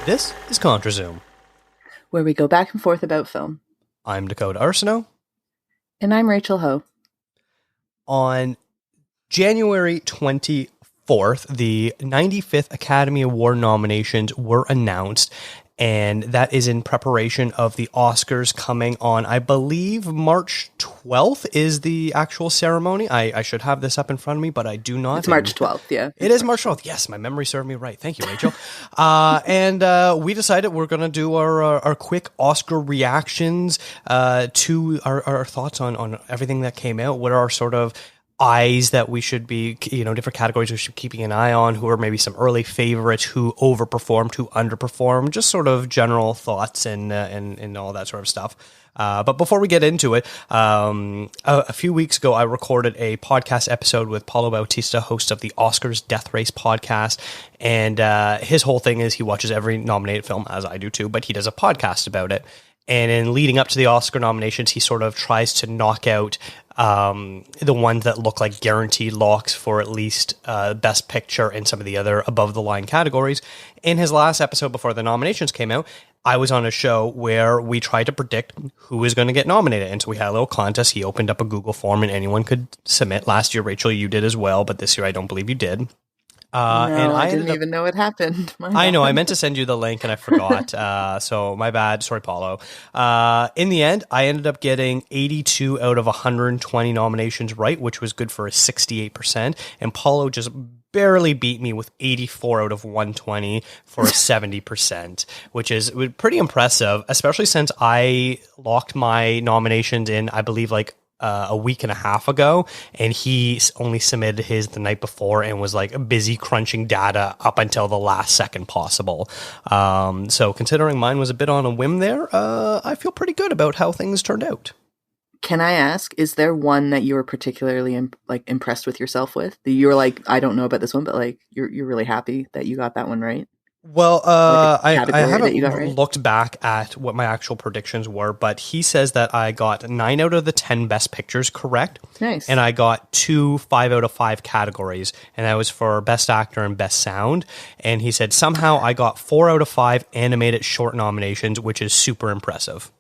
This is ContraZoom, where we go back and forth about film. I'm Dakota Arsenault. And I'm Rachel Ho. On January 24th, the 95th Academy Award nominations were announced, and that is in preparation of the Oscars coming on, I believe, March 12th is the actual ceremony. I should have this up in front of me, but I do not. It's March 12th, yeah. It is March 12th. Yes, my memory served me right. Thank you, Rachel. And we decided we're going to do our quick Oscar reactions to our thoughts on everything that came out. What are our sort of eyes that we should be, different categories we should be keeping an eye on, who are maybe some early favorites, who overperformed, who underperformed, just sort of general thoughts and all that sort of stuff. But before we get into it, a few weeks ago, I recorded a podcast episode with Paulo Bautista, host of the Oscars Death Race podcast. And his whole thing is he watches every nominated film, as I do too, but he does a podcast about it. And in leading up to the Oscar nominations, he sort of tries to knock out the ones that look like guaranteed locks for at least Best Picture and some of the other above-the-line categories. In his last episode before the nominations came out, I was on a show where we tried to predict who was going to get nominated. And so we had a little contest. He opened up a Google form and anyone could submit. Last year, Rachel, you did as well, but this year I don't believe you did. No, and I didn't even know it happened. I know. I meant to send you the link and I forgot. So my bad. Sorry, Paulo. In the end, I ended up getting 82 out of 120 nominations right, which was good for a 68%. And Paulo just barely beat me with 84 out of 120 for a 70%, which is pretty impressive, especially since I locked my nominations in, I believe, like a week and a half ago, and he only submitted his the night before and was like busy crunching data up until the last second possible. So considering mine was a bit on a whim there, I feel pretty good about how things turned out. Can I ask, is there one that you were particularly impressed with yourself with? That you were like, I don't know about this one, but like you're really happy that you got that one right? Well, I haven't right? looked back at what my actual predictions were, but he says that I got 9 out of the 10 best pictures correct. Nice. And I got 2 5 out of 5 categories, and that was for best actor and best sound. And he said somehow I got 4 out of 5 animated short nominations, which is super impressive.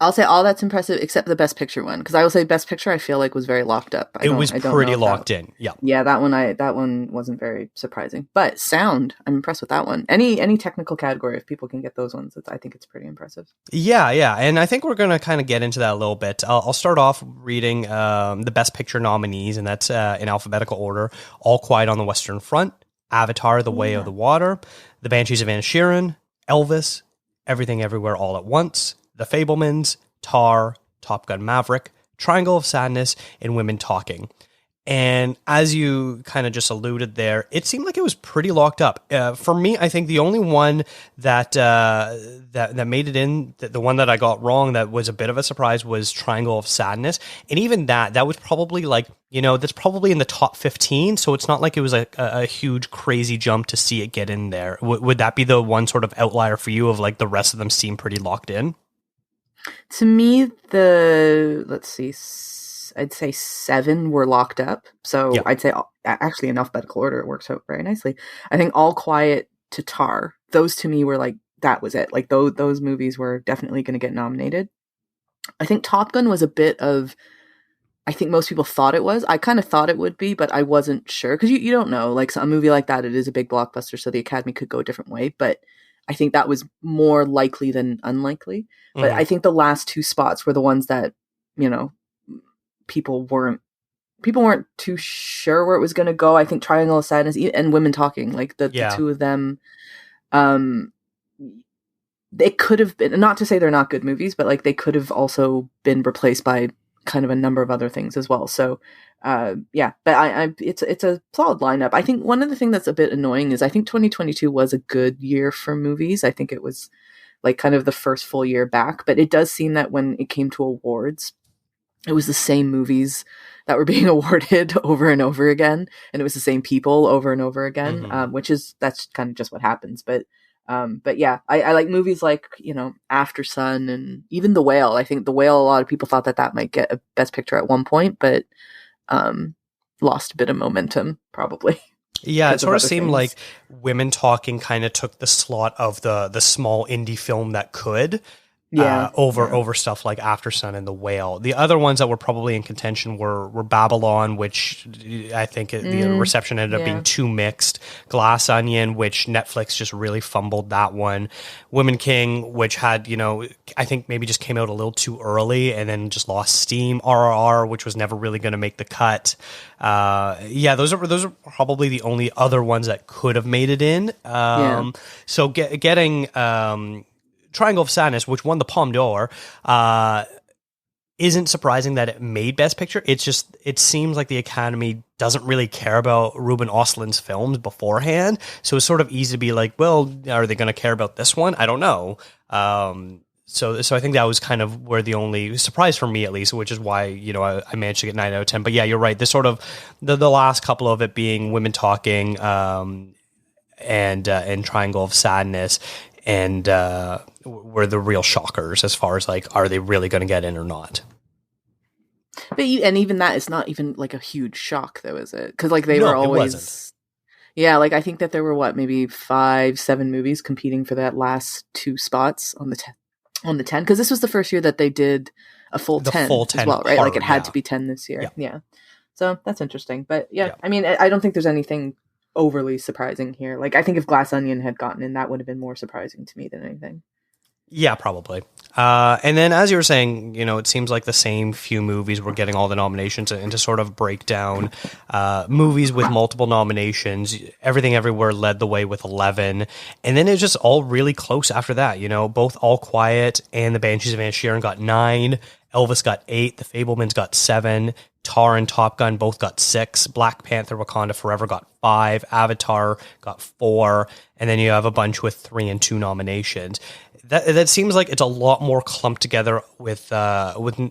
I'll say all that's impressive except the best picture one, because I will say best picture I feel like was very locked up. It was pretty locked in. Yeah. Yeah, that one wasn't very surprising. But sound, I'm impressed with that one. Any technical category, if people can get those ones, I think it's pretty impressive. Yeah, and I think we're going to kind of get into that a little bit. I'll start off reading the best picture nominees, and that's in alphabetical order: All Quiet on the Western Front, Avatar: The Way of the Water, The Banshees of Inisherin, Elvis, Everything Everywhere All at Once, The Fabelmans, Tar, Top Gun Maverick, Triangle of Sadness, and Women Talking. And as you kind of just alluded there, it seemed like it was pretty locked up. For me, I think the only one that made it in, the one that I got wrong that was a bit of a surprise, was Triangle of Sadness. And even that was probably like, that's probably in the top 15. So it's not like it was a huge, crazy jump to see it get in there. Would that be the one sort of outlier for you of like the rest of them seem pretty locked in? To me, I'd say 7 were locked up. So yeah. I'd say, actually in alphabetical order, it works out very nicely. I think All Quiet to Tar, those to me were like, that was it. Like those movies were definitely going to get nominated. I think Top Gun was a bit of, I think most people thought it was. I kind of thought it would be, but I wasn't sure. Because you don't know, like a movie like that, it is a big blockbuster, so the Academy could go a different way. But I think that was more likely than unlikely. But I think the last 2 spots were the ones that, people weren't too sure where it was going to go. I think Triangle of Sadness and Women Talking, like the 2 of them, they could have been, not to say they're not good movies, but like they could have also been replaced by kind of a number of other things as well. So, but it's a solid lineup. I think one of the things that's a bit annoying is I think 2022 was a good year for movies. I think it was like kind of the first full year back, but it does seem that when it came to awards, it was the same movies that were being awarded over and over again. And it was the same people over and over again, that's kind of just what happens. But yeah, I like movies like, After Sun and even The Whale. I think The Whale, a lot of people thought that might get a Best Picture at one point, but lost a bit of momentum, probably. Yeah, it sort of other seemed things. like Women Talking kind of took the slot of the small indie film that could. Yeah, Over stuff like After Sun and The Whale. The other ones that were probably in contention were Babylon, which I think the reception ended up being too mixed. Glass Onion, which Netflix just really fumbled that one. Women King, which had, I think maybe just came out a little too early and then just lost steam. RRR, which was never really going to make the cut. Those are probably the only other ones that could have made it in. So getting Triangle of Sadness, which won the Palme d'Or, isn't surprising that it made Best Picture. It's just, it seems like the Academy doesn't really care about Ruben Östlund's films beforehand. So it's sort of easy to be like, well, are they going to care about this one? I don't know. So I think that was kind of where the only surprise for me, at least, which is why, I managed to get 9 out of 10. But yeah, you're right. This sort of, the last couple of it being Women Talking, and Triangle of Sadness, and were the real shockers as far as like, are they really going to get in or not? But and even that is not even like a huge shock, though, is it? Because like they were always, like I think that there were maybe 5-7 movies competing for that last 2 spots on the 10. Because this was the first year that they did a full 10 as well, right? Like it had to be 10 this year. Yeah. So that's interesting. But I mean, I don't think there's anything overly surprising here. Like I think if Glass Onion had gotten in, that would have been more surprising to me than anything. Yeah, probably. And then as you were saying, it seems like the same few movies were getting all the nominations, and to sort of break down movies with multiple nominations, Everything Everywhere led the way with 11. And then it was just all really close after that. Both All Quiet and The Banshees of Inisherin got 9. Elvis got 8. The Fabelmans got 7. Tar and Top Gun both got 6. Black Panther Wakanda Forever got 5. Avatar got 4. And then you have a bunch with 3 and 2 nominations. That seems like it's a lot more clumped together with the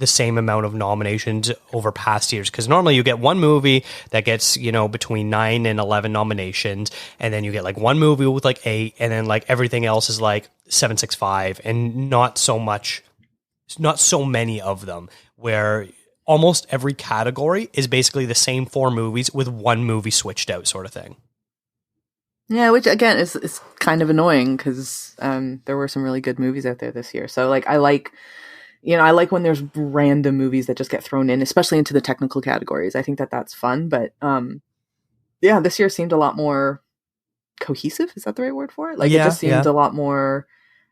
same amount of nominations over past years. Because normally you get one movie that gets, between 9 and 11 nominations. And then you get like one movie with like 8. And then like everything else is like 7, 6, 5. And not so many of them, where almost every category is basically the same 4 movies with one movie switched out, sort of thing. Yeah, which again is kind of annoying because there were some really good movies out there this year. So like I like when there's random movies that just get thrown in, especially into the technical categories. I think that that's fun. But this year seemed a lot more cohesive. Is that the right word for it? Like it just seemed a lot more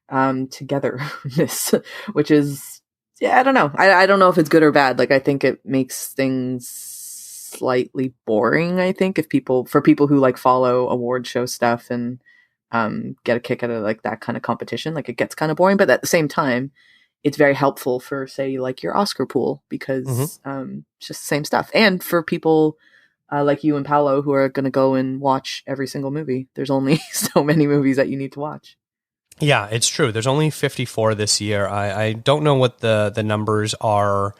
togetherness, which is I don't know. I don't know if it's good or bad. Like I think it makes things slightly boring, I think, for people who like follow award show stuff and get a kick out of like that kind of competition. Like it gets kind of boring, but at the same time it's very helpful for say like your Oscar pool, because it's just the same stuff. And for people like you and Paolo who are going to go and watch every single movie, there's only so many movies that you need to watch. Yeah, it's true. There's only 54 this year. I don't know what the numbers are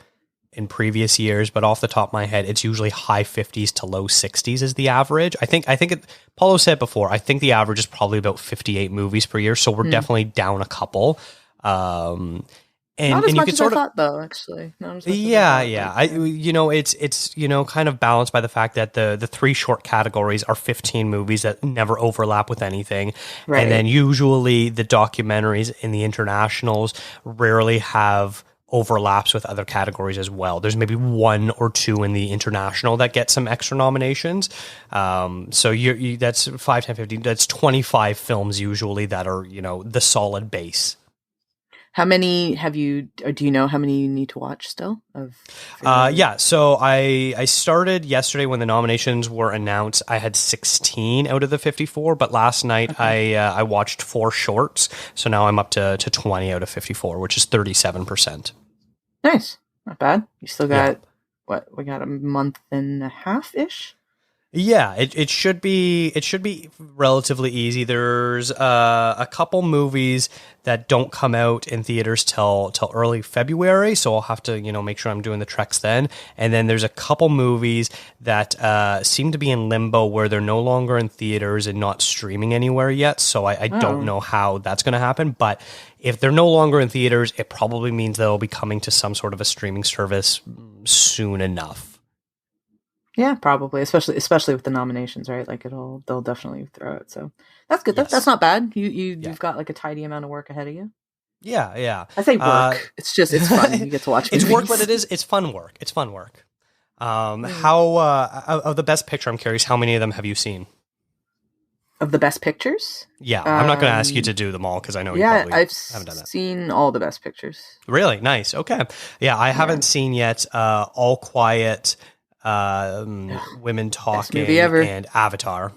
in previous years, but off the top of my head, it's usually high 50s to low 60s is the average. I think Paulo said before, I think the average is probably about 58 movies per year. So we're definitely down a couple. And, not as and much you could as sort I thought, though. Actually, not as much yeah. as I thought, It's kind of balanced by the fact that the 3 short categories are 15 movies that never overlap with anything, right. And then usually the documentaries in the internationals rarely have overlaps with other categories as well. There's maybe 1 or 2 in the international that get some extra nominations. So you that's 5, 10, 15. That's 25 films usually that are the solid base. How many do you know how many you need to watch still? So I started yesterday when the nominations were announced. I had 16 out of the 54, but last night I watched 4 shorts. So now I'm up to 20 out of 54, which is 37%. Nice. Not bad. You still got, we got a month and a half-ish? Yeah, it should be relatively easy. There's a couple movies that don't come out in theaters till early February, so I'll have to make sure I'm doing the treks then. And then there's a couple movies that seem to be in limbo where they're no longer in theaters and not streaming anywhere yet. So I don't know how that's going to happen. But if they're no longer in theaters, it probably means they'll be coming to some sort of a streaming service soon enough. Yeah, probably, especially with the nominations, right? Like they'll definitely throw it. So that's good. Yes. That's not bad. Yeah. You've got like a tidy amount of work ahead of you. Yeah, yeah. I say work. It's fun. You get to watch It's movies. work, but it's fun work. It's fun work. Mm. How of the best picture? I'm curious. How many of them have you seen? Of the best pictures? Yeah, I'm not going to ask you to do them all because I know you probably I've haven't done that. seen all the best pictures. Really nice. Okay. Yeah, I haven't seen yet. All Quiet, Women Talking, movie ever. and Avatar.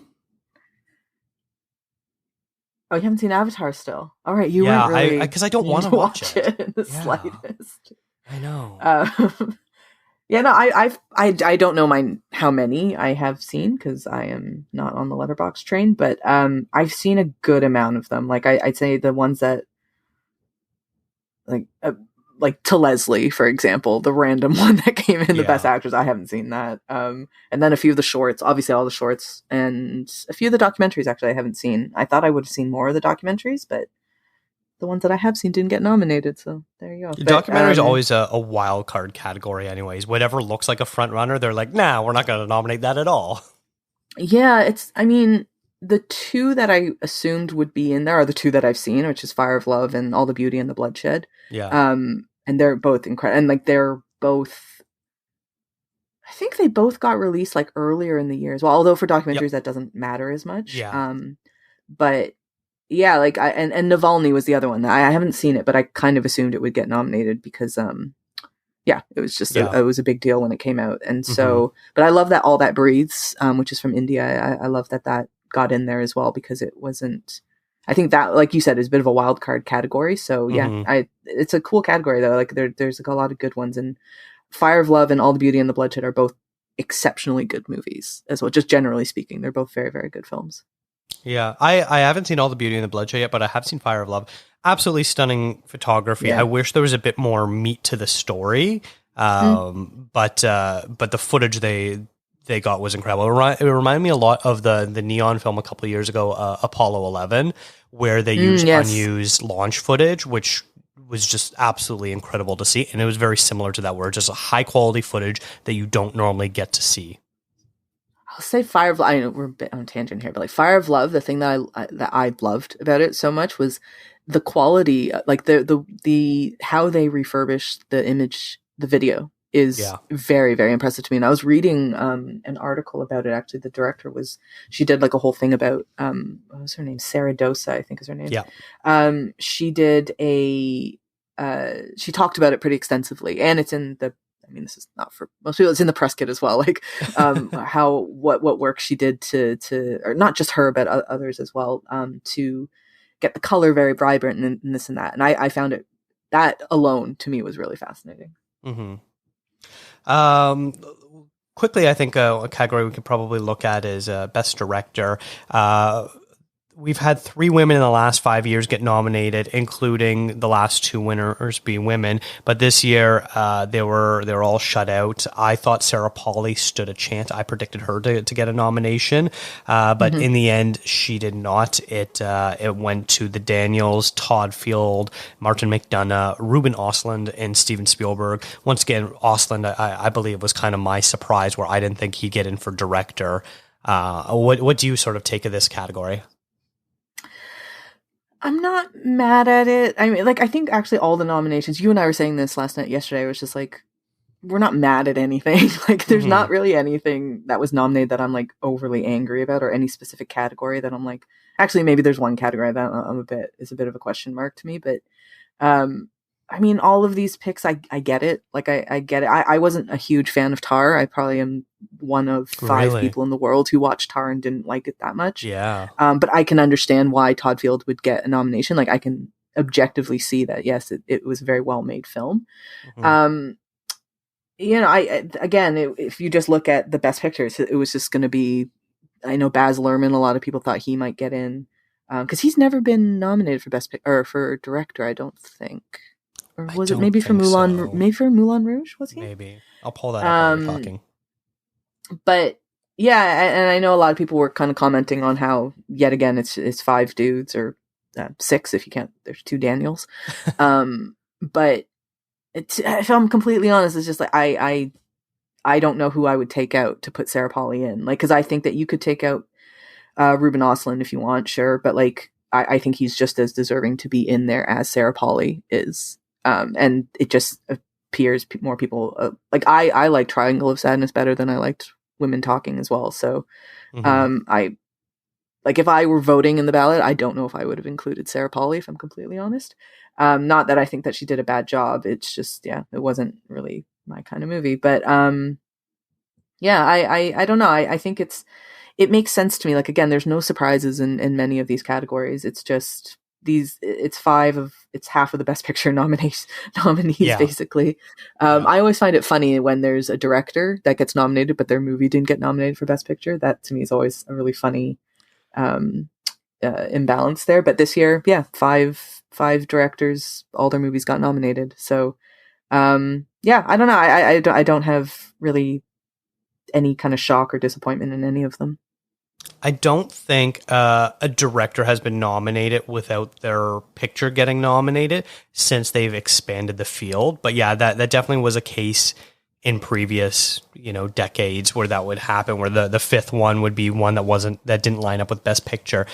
Oh, you haven't seen Avatar still? All right, you weren't really because I don't want to watch it in the slightest. I know. Yeah, no, I don't know how many I have seen because I am not on the Letterboxd train, but I've seen a good amount of them. Like I'd say the ones that like To Leslie, for example, the random one that came in the best actors. I haven't seen that. And then a few of the shorts, obviously all the shorts, and a few of the documentaries actually I haven't seen. I thought I would have seen more of the documentaries, but the ones that I have seen didn't get nominated. So there you go. Documentary is always a wild card category anyways. Whatever looks like a front runner, they're like, nah, we're not going to nominate that at all. Yeah, I mean, the two that I assumed would be in there are the two that I've seen, which is Fire of Love and All the Beauty and the Bloodshed. Yeah. And they're both incredible. And like, they're both, I think they both got released like earlier in the year as well. Although for documentaries, that doesn't matter as much. Yeah. But yeah, like and Navalny was the other one. I haven't seen it, but I kind of assumed it would get nominated because, it was just it was a big deal when it came out. And so, but I love that All That Breathes, which is from India. I love that got in there as well because it wasn't. I think that, like you said, is a bit of a wild card category. So yeah, it's a cool category though. Like there's like a lot of good ones, and Fire of Love and All the Beauty and the Bloodshed are both exceptionally good movies as well. Just generally speaking, they're both very, very good films. Yeah, I haven't seen All the Beauty and the Bloodshed yet, but I have seen Fire of Love. Absolutely stunning photography. Yeah. I wish there was a bit more meat to the story, but the footage they got was incredible. It reminded me a lot of the Neon film a couple of years ago, Apollo 11, where they used unused launch footage, which was just absolutely incredible to see. And it was very similar to that, where it's just a high quality footage that you don't normally get to see. I'll say Fire of Love. I know we're a bit on a tangent here, but like Fire of Love, the thing that I loved about it so much was the quality, like the how they refurbished the image, the video is very, very impressive to me. And I was reading an article about it. Actually, the director she did like a whole thing about what was her name? Sarah Dosa, I think is her name. Yeah. She did she talked about it pretty extensively, and it's in the. I mean, this is not for most people. It's in the press kit as well. Like what work she did to or not just her, but others as well, to get the color very vibrant and this and that. And I found it, that alone to me was really fascinating. Mm-hmm. Quickly, I think a category we could probably look at is Best Director. We've had 3 women in the last 5 years get nominated, including the last 2 winners being women. But this year, they were all shut out. I thought Sarah Polley stood a chance. I predicted her to get a nomination, but in the end, she did not. It went to the Daniels, Todd Field, Martin McDonagh, Ruben Östlund, and Steven Spielberg. Once again, Östlund, I believe, was kind of my surprise, where I didn't think he'd get in for director. What do you sort of take of this category? I'm not mad at it. I mean, like, I think actually all the nominations, you and I were saying this yesterday, was just like, we're not mad at anything. Like, there's not really anything that was nominated that I'm like overly angry about, or any specific category that I'm like, actually, maybe there's one category that is a bit of a question mark to me, but, I mean, all of these picks, I get it. Like, I get it. I wasn't a huge fan of Tar. I probably am one of 5 people in the world who watched Tar and didn't like it that much. Yeah. But I can understand why Todd Field would get a nomination. Like, I can objectively see that, yes, it was a very well-made film. You know, if you just look at the best pictures, it was just going to be, I know Baz Luhrmann, a lot of people thought he might get in, because he's never been nominated for or for director, I don't think. Or was it maybe for Moulin? So. Maybe for Moulin Rouge? Was he? Maybe. I'll pull that up while you're talking. But yeah, and I know a lot of people were kind of commenting on how, yet again, it's 5 dudes, or 6 if you can't. There's 2 Daniels. But if I'm completely honest, it's just like I I don't know who I would take out to put Sarah Polley in. Like, because I think that you could take out Ruben Östlund if you want, sure, but like I think he's just as deserving to be in there as Sarah Polley is. And it just appears more people like I like Triangle of Sadness better than I liked Women Talking as well. So I like, if I were voting in the ballot, I don't know if I would have included Sarah Polley, if I'm completely honest. Not that I think that she did a bad job. It's just, yeah, it wasn't really my kind of movie. But yeah, I don't know. I think it makes sense to me. Like, again, there's no surprises in many of these categories. It's just it's half of the Best Picture nominees, basically. I always find it funny when there's a director that gets nominated, but their movie didn't get nominated for Best Picture. That to me is always a really funny imbalance there. But this year, yeah, five directors, all their movies got nominated. So yeah, I don't know. I don't have really any kind of shock or disappointment in any of them. I don't think a director has been nominated without their picture getting nominated since they've expanded the field. But yeah, that definitely was a case in previous, decades where that would happen, where the fifth one would be one that didn't line up with Best Picture.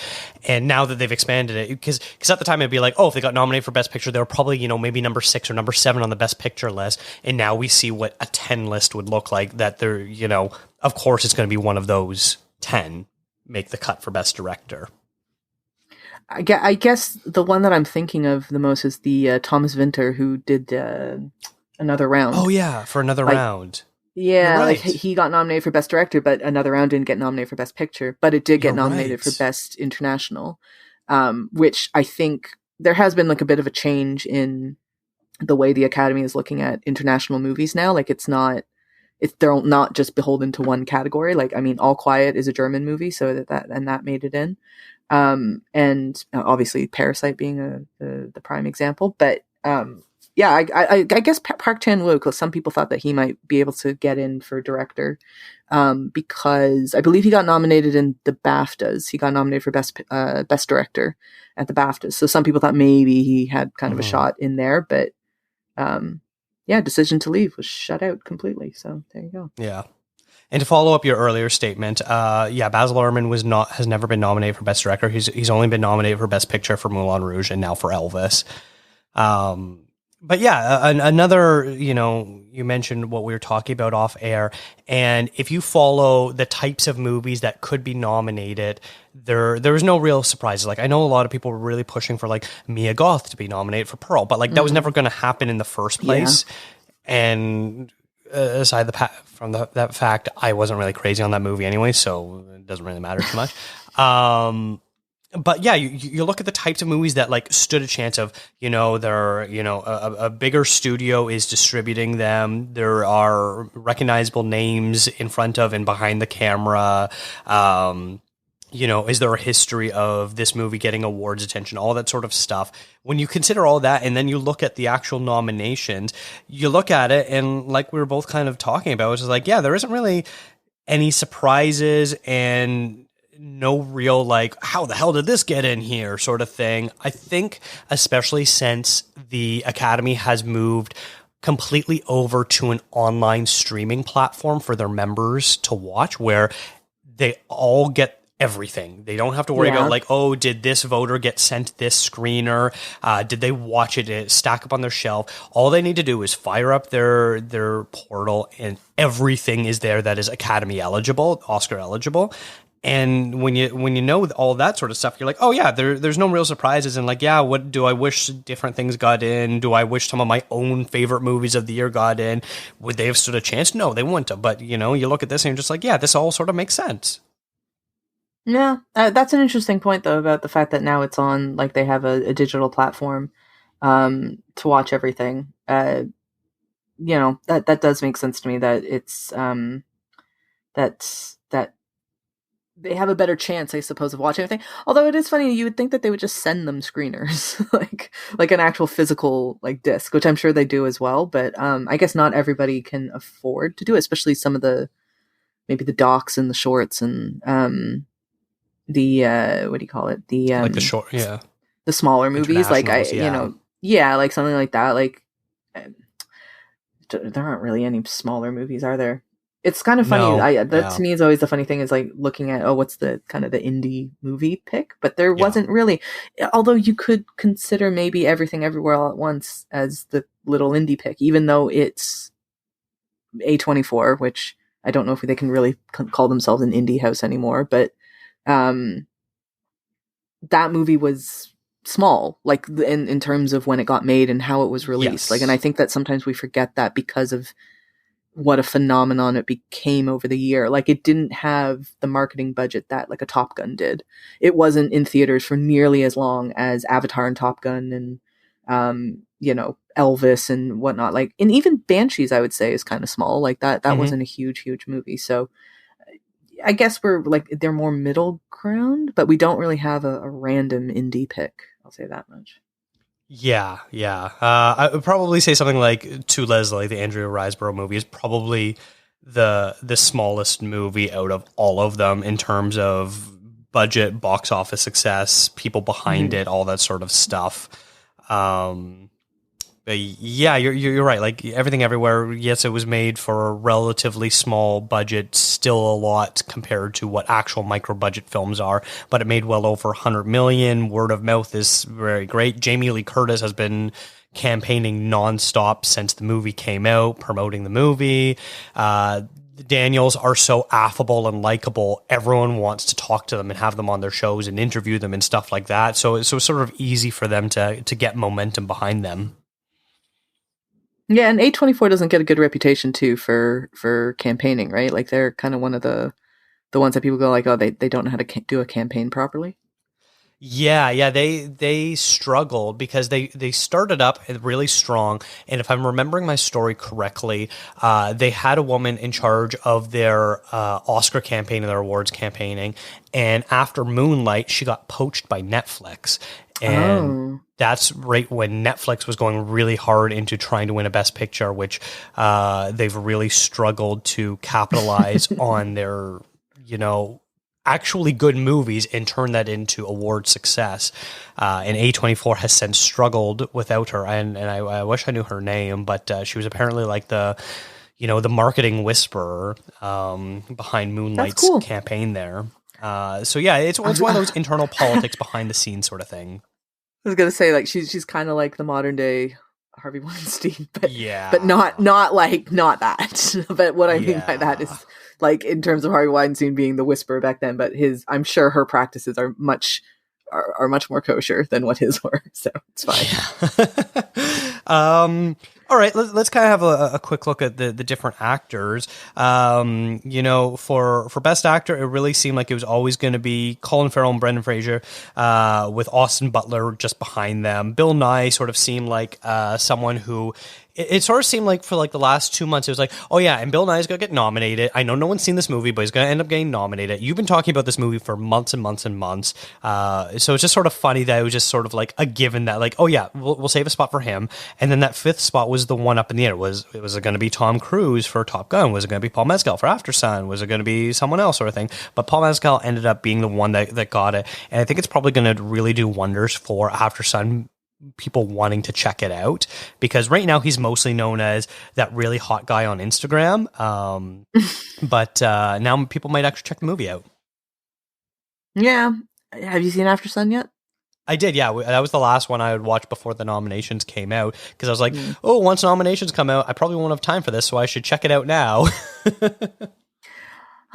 And now that they've expanded it, because at the time it'd be like, oh, if they got nominated for Best Picture, they were probably, maybe number 6 or number 7 on the Best Picture list. And now we see what a 10 list would look like, that they're, of course it's going to be one of those 10 make the cut for Best Director. I guess the one that I'm thinking of the most is the Thomas Vinter, who did Another Round. Oh yeah, for Another Round. Yeah, right. Like he got nominated for Best Director, but Another Round didn't get nominated for Best Picture, but it did get nominated for Best International, which I think there has been like a bit of a change in the way the Academy is looking at international movies now. Like they're not just beholden to one category. Like, I mean, All Quiet is a German movie, so that made it in. And obviously Parasite being the prime example, but yeah, I guess Park Chan-wook, because some people thought that he might be able to get in for director, because I believe he got nominated in the BAFTAs. He got nominated for best director at the BAFTAs. So some people thought maybe he had kind of a shot in there, but yeah, Decision to Leave was shut out completely. So there you go. Yeah. And to follow up your earlier statement, Baz Luhrmann has never been nominated for Best Director. He's only been nominated for Best Picture for Moulin Rouge and now for Elvis. But yeah, another, you mentioned what we were talking about off air. And if you follow the types of movies that could be nominated, there was no real surprises. Like, I know a lot of people were really pushing for like Mia Goth to be nominated for Pearl, but like that was never going to happen in the first place. Yeah. And aside from that fact, I wasn't really crazy on that movie anyway, so it doesn't really matter too much. But yeah, you look at the types of movies that like stood a chance of, a bigger studio is distributing them. There are recognizable names in front of and behind the camera. Is there a history of this movie getting awards attention, all that sort of stuff. When you consider all that and then you look at the actual nominations, you look at it and like we were both kind of talking about, it's like, yeah, there isn't really any surprises and no real like, how the hell did this get in here sort of thing. I think especially since the Academy has moved completely over to an online streaming platform for their members to watch, where they all get everything. They don't have to worry about like, oh, did this voter get sent this screener? Did they watch it stack up on their shelf? All they need to do is fire up their portal and everything is there that is Academy eligible, Oscar eligible. And when you know all that sort of stuff, you're like, oh yeah, there's no real surprises. And like, yeah, what do I wish different things got in? Do I wish some of my own favorite movies of the year got in? Would they have stood a chance? No, they wouldn't have. But you look at this and you're just like, yeah, this all sort of makes sense. Yeah, that's an interesting point though, about the fact that now it's on, like they have a digital platform to watch everything. That does make sense to me, that it's that they have a better chance, I suppose, of watching everything. Although it is funny, you would think that they would just send them screeners, like an actual physical like disc, which I'm sure they do as well. But I guess not everybody can afford to do it, especially some of maybe the docs and the shorts and the what do you call it? The like the short, yeah, the smaller movies, like like something like that. Like there aren't really any smaller movies, are there? It's kind of funny. No, That yeah, to me is always the funny thing is like looking at, oh, what's the kind of the indie movie pick? But there yeah. wasn't really, although you could consider maybe Everything Everywhere All at Once as the little indie pick, even though it's A24, which I don't know if they can really call themselves an indie house anymore, but um, that movie was small, like in terms of when it got made and how it was released. Like, and I Yes. think that sometimes we forget that because of what a phenomenon it became over the year. Like, it didn't have the marketing budget that like a Top Gun did. It wasn't in theaters for nearly as long as Avatar and Top Gun and Elvis and whatnot. Like, and even Banshees, I would say, is kind of small. Like that Hmm. wasn't a huge movie. So I guess we're like they're more middle ground, but we don't really have a random indie pick. I'll say that much. Yeah, yeah. I would probably say something like To Leslie, the Andrea Riseborough movie, is probably the smallest movie out of all of them in terms of budget, box office success, people behind Mm-hmm. it, all that sort of stuff. Um, but yeah, you're right. Like Everything Everywhere, yes, it was made for a relatively small budget, still a lot compared to what actual micro budget films are. But it made well over 100 million. Word of mouth is very great. Jamie Lee Curtis has been campaigning nonstop since the movie came out, promoting the movie. The Daniels are so affable and likable. Everyone wants to talk to them and have them on their shows and interview them and stuff like that. So it's sort of easy for them to get momentum behind them. Yeah, and A24 doesn't get a good reputation too for campaigning, right? Like they're kind of one of the ones that people go like, oh, they don't know how to do a campaign properly. Yeah, yeah, they struggled because they started up really strong, and if I'm remembering my story correctly, they had a woman in charge of their Oscar campaign and their awards campaigning, and after Moonlight, she got poached by Netflix, and Oh, that's right when Netflix was going really hard into trying to win a Best Picture, which they've really struggled to capitalize on their, you know, actually good movies and turn that into award success. And A24 has since struggled without her. And I wish I knew her name, but she was apparently like the marketing whisperer behind that's Moonlight's cool. campaign there. So yeah, it's one of those internal politics behind the scenes sort of thing. I was gonna say like she's kind of like the modern day Harvey Weinstein, but not Yeah. not that. But what I mean by that Yeah. is like in terms of Harvey Weinstein being the whisperer back then, but his I'm sure her practices are much more kosher than what his were, so it's fine. Yeah. All right, let's kind of have a quick look at the different actors. For Best Actor, it really seemed like it was always going to be Colin Farrell and Brendan Fraser, with Austin Butler just behind them. Bill Nye sort of seemed like someone who it sort of seemed like for like the last 2 months, it was like, oh yeah, and Bill Nye's gonna get nominated. I know no one's seen this movie, but he's gonna end up getting nominated. You've been talking about this movie for months and months and months. So it's just sort of funny that it was just sort of like a given that like, oh yeah, we'll save a spot for him. And then that fifth spot was the one up in the air. Was it going to be Tom Cruise for Top Gun? Was it going to be Paul Mescal for After Sun? Was it going to be someone else sort of thing? But Paul Mescal ended up being the one that got it. And I think it's probably going to really do wonders for After Sun people wanting to check it out, because right now he's mostly known as that really hot guy on Instagram. But now people might actually check the movie out. Yeah, have you seen After Sun yet? I did, yeah. That was the last one I would watch before the nominations came out, because I was like, Mm. oh, once nominations come out, I probably won't have time for this, so I should check it out now.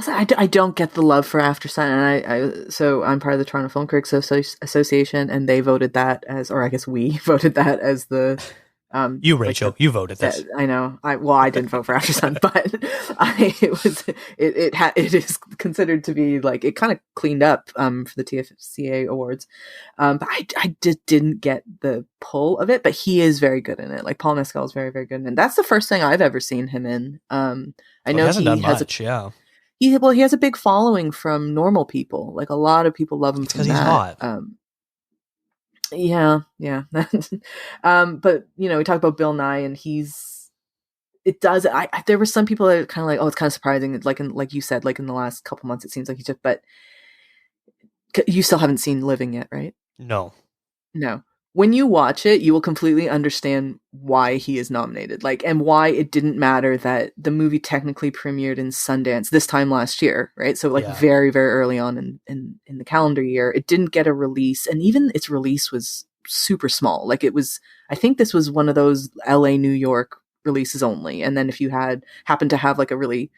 I don't get the love for After Sun, and so I'm part of the Toronto Film Critics Association, and they voted that as, or I guess we voted that as the You, like Rachel, the you voted this. I know. I didn't vote for After Sun, but it is considered to be like it kind of cleaned up for the TFCA awards, but I just didn't get the pull of it. But he is very good in it. Like Paul Mescal is very very good in it. That's the first thing I've ever seen him in. I Oh, he know hasn't done he has a much, yeah. he has a big following from normal people. Like a lot of people love him It's because from he's that. hot. Yeah. But we talked about Bill Nye, and it does. There were some people that are kind of like, oh, it's kind of surprising. Like like you said, like in the last couple months, it seems like but you still haven't seen Living yet, right? No. No. when you watch it, you will completely understand why he is nominated, like, and why it didn't matter that the movie technically premiered in Sundance this time last year, right? So like very, very early on in the calendar year, it didn't get a release, and even its release was super small. Like it was, I think this was one of those LA, New York releases only, and then if you happened to have like a really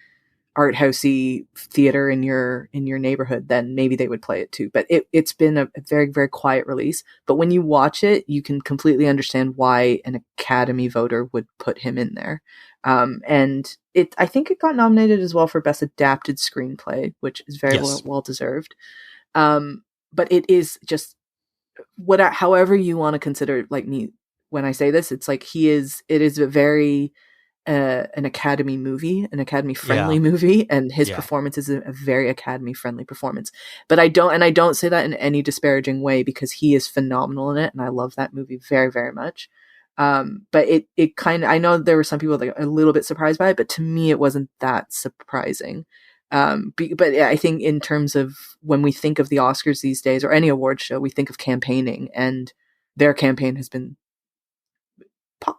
art housey theater in your neighborhood, then maybe they would play it too. But it's been a very, very quiet release. But when you watch it, you can completely understand why an Academy voter would put him in there. And I think it got nominated as well for Best Adapted Screenplay, which is very well deserved. But it is just however you want to consider, like me when I say this, it's like it is a very an Academy movie, an Academy friendly movie, and his performance is a very Academy friendly performance. But I don't say that in any disparaging way, because he is phenomenal in it, and I love that movie very, very much. But it kind of, I know there were some people that are a little bit surprised by it, but to me it wasn't that surprising. But yeah, I think in terms of when we think of the Oscars these days, or any award show, we think of campaigning, and their campaign has been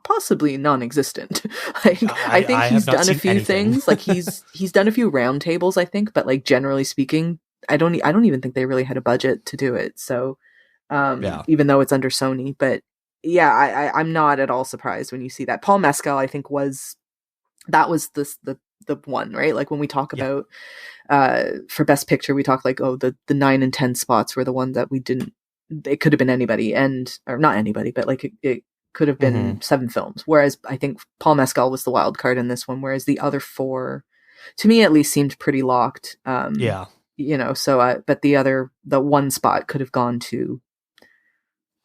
possibly non-existent. Like, I think he's done a few things. Like he's done a few roundtables, I think, but like generally speaking, I don't even think they really had a budget to do it. So, even though it's under Sony, but yeah, I'm not at all surprised when you see that. Paul Mescal, I think, was the one, right? Like when we talk about for Best Picture, we talk like, the 9 and 10 spots were the ones that we didn't. It could have been anybody, or not anybody, but like it could have been 7 films. Whereas I think Paul Mescal was the wild card in this one. Whereas the other 4, to me at least, seemed pretty locked. So but the one spot could have gone to.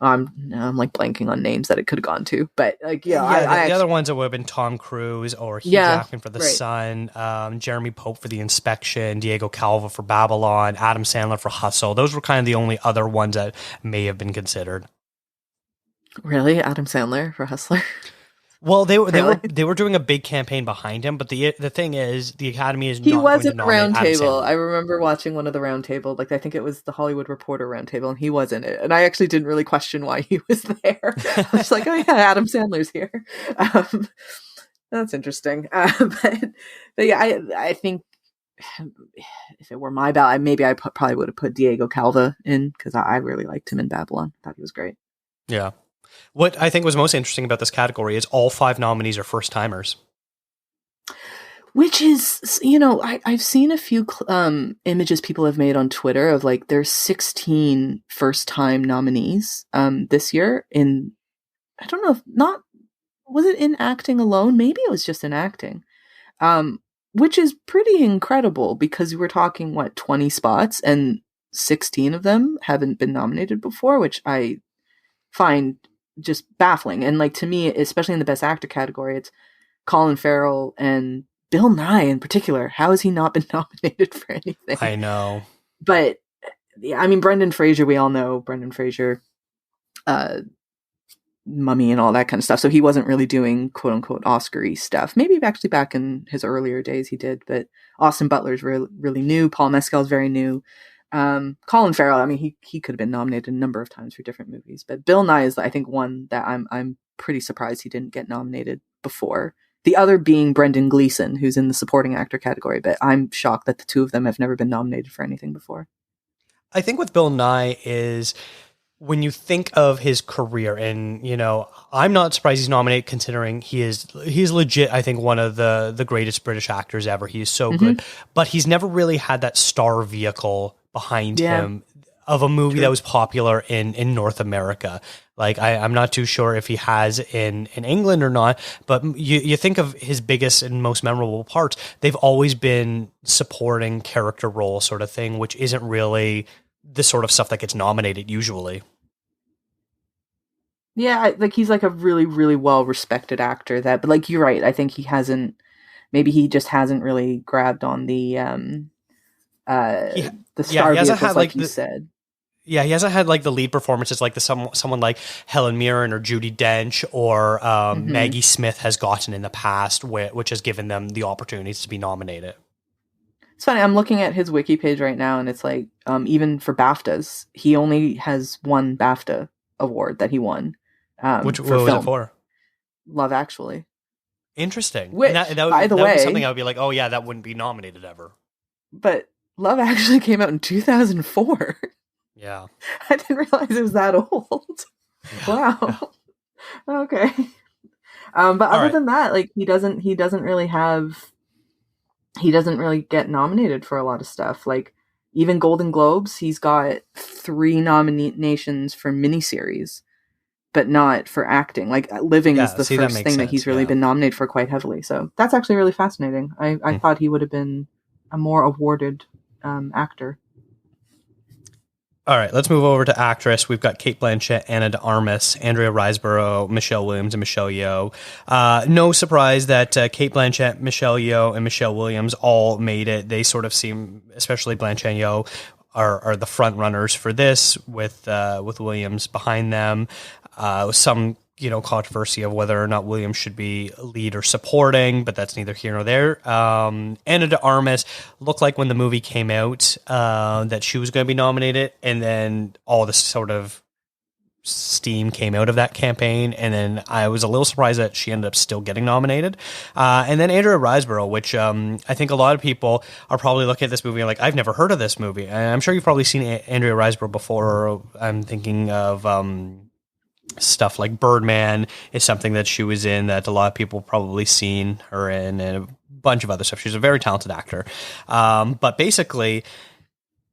I'm like blanking on names that it could have gone to, but like the other ones that would have been Tom Cruise or Hugh Jackman for The Sun, Jeremy Pope for The Inspection, Diego Calva for Babylon, Adam Sandler for Hustle. Those were kind of the only other ones that may have been considered. Really, Adam Sandler for Hustler? Well, they were doing a big campaign behind him, but the thing is, the Academy is he not was going at to the roundtable. I remember watching one of the roundtable, like I think it was the Hollywood Reporter roundtable, and he was in it. And I actually didn't really question why he was there. I was like, oh yeah, Adam Sandler's here. That's interesting. But yeah, I think if it were my ballot, maybe I probably would have put Diego Calva in, because I really liked him in Babylon. I thought he was great. Yeah. What I think was most interesting about this category is all 5 nominees are first-timers. Which is, I've seen a few images people have made on Twitter of like there's 16 first-time nominees this year in, I don't know, was it in acting alone? Maybe it was just in acting, which is pretty incredible, because we're talking, 20 spots, and 16 of them haven't been nominated before, which I find just baffling. And like, to me, especially in the Best Actor category, it's Colin Farrell and Bill Nye in particular. How has he not been nominated for anything? I know. But yeah, I mean, Brendan Fraser, we all know Brendan Fraser, Mummy and all that kind of stuff. So he wasn't really doing quote unquote Oscar-y stuff. Maybe actually back in his earlier days he did, but Austin Butler's really new. Paul Mescal's very new. Colin Farrell, I mean, he could have been nominated a number of times for different movies, but Bill Nye is, I think, one that I'm pretty surprised he didn't get nominated before. The other being Brendan Gleeson, who's in the supporting actor category, but I'm shocked that the two of them have never been nominated for anything before. I think with Bill Nye is, when you think of his career, and I'm not surprised he's nominated, considering he's legit, I think, one of the greatest British actors ever. He is so good, but he's never really had that star vehicle behind him of a movie that was popular in North America. Like I'm not too sure if he has in England or not, but you think of his biggest and most memorable parts, they've always been supporting character role sort of thing, which isn't really the sort of stuff that gets nominated usually. Yeah, like he's like a really, really well-respected actor but like, you're right. I think he just hasn't really grabbed on the star vehicles, like you said. Yeah, he hasn't had like the lead performances like someone like Helen Mirren or Judi Dench or Maggie Smith has gotten in the past, which has given them the opportunities to be nominated. It's funny, I'm looking at his wiki page right now, and it's like, even for BAFTAs, he only has one BAFTA award that he won Which for what was it film. for? Love Actually. Interesting. Which, by the that would be way, something I would be like, oh yeah, that wouldn't be nominated ever. but Love Actually came out in 2004. Yeah. I didn't realize it was that old. Yeah. Wow. Yeah. Okay. But other than that, like he doesn't really get nominated for a lot of stuff. Like even Golden Globes, he's got 3 nominations for miniseries, but not for acting. Like Living is the first thing that he's really been nominated for quite heavily. So that's actually really fascinating. I thought he would have been a more awarded actor. All right, let's move over to actress. We've got Cate Blanchett, Ana de Armas, Andrea Riseborough, Michelle Williams, and Michelle Yeoh. No surprise that Cate Blanchett, Michelle Yeoh, and Michelle Williams all made it. They sort of seem, especially Blanchett and Yeoh, are the front runners for this, with Williams behind them. Some controversy of whether or not Williams should be lead or supporting, but that's neither here nor there. Ana de Armas looked like when the movie came out that she was going to be nominated, and then all this sort of steam came out of that campaign, and then I was a little surprised that she ended up still getting nominated. And then Andrea Riseborough, which I think a lot of people are probably looking at this movie and like, I've never heard of this movie. And I'm sure you've probably seen Andrea Riseborough before. I'm thinking of stuff like Birdman is something that she was in that a lot of people probably seen her in, and a bunch of other stuff. She's a very talented actor. But basically,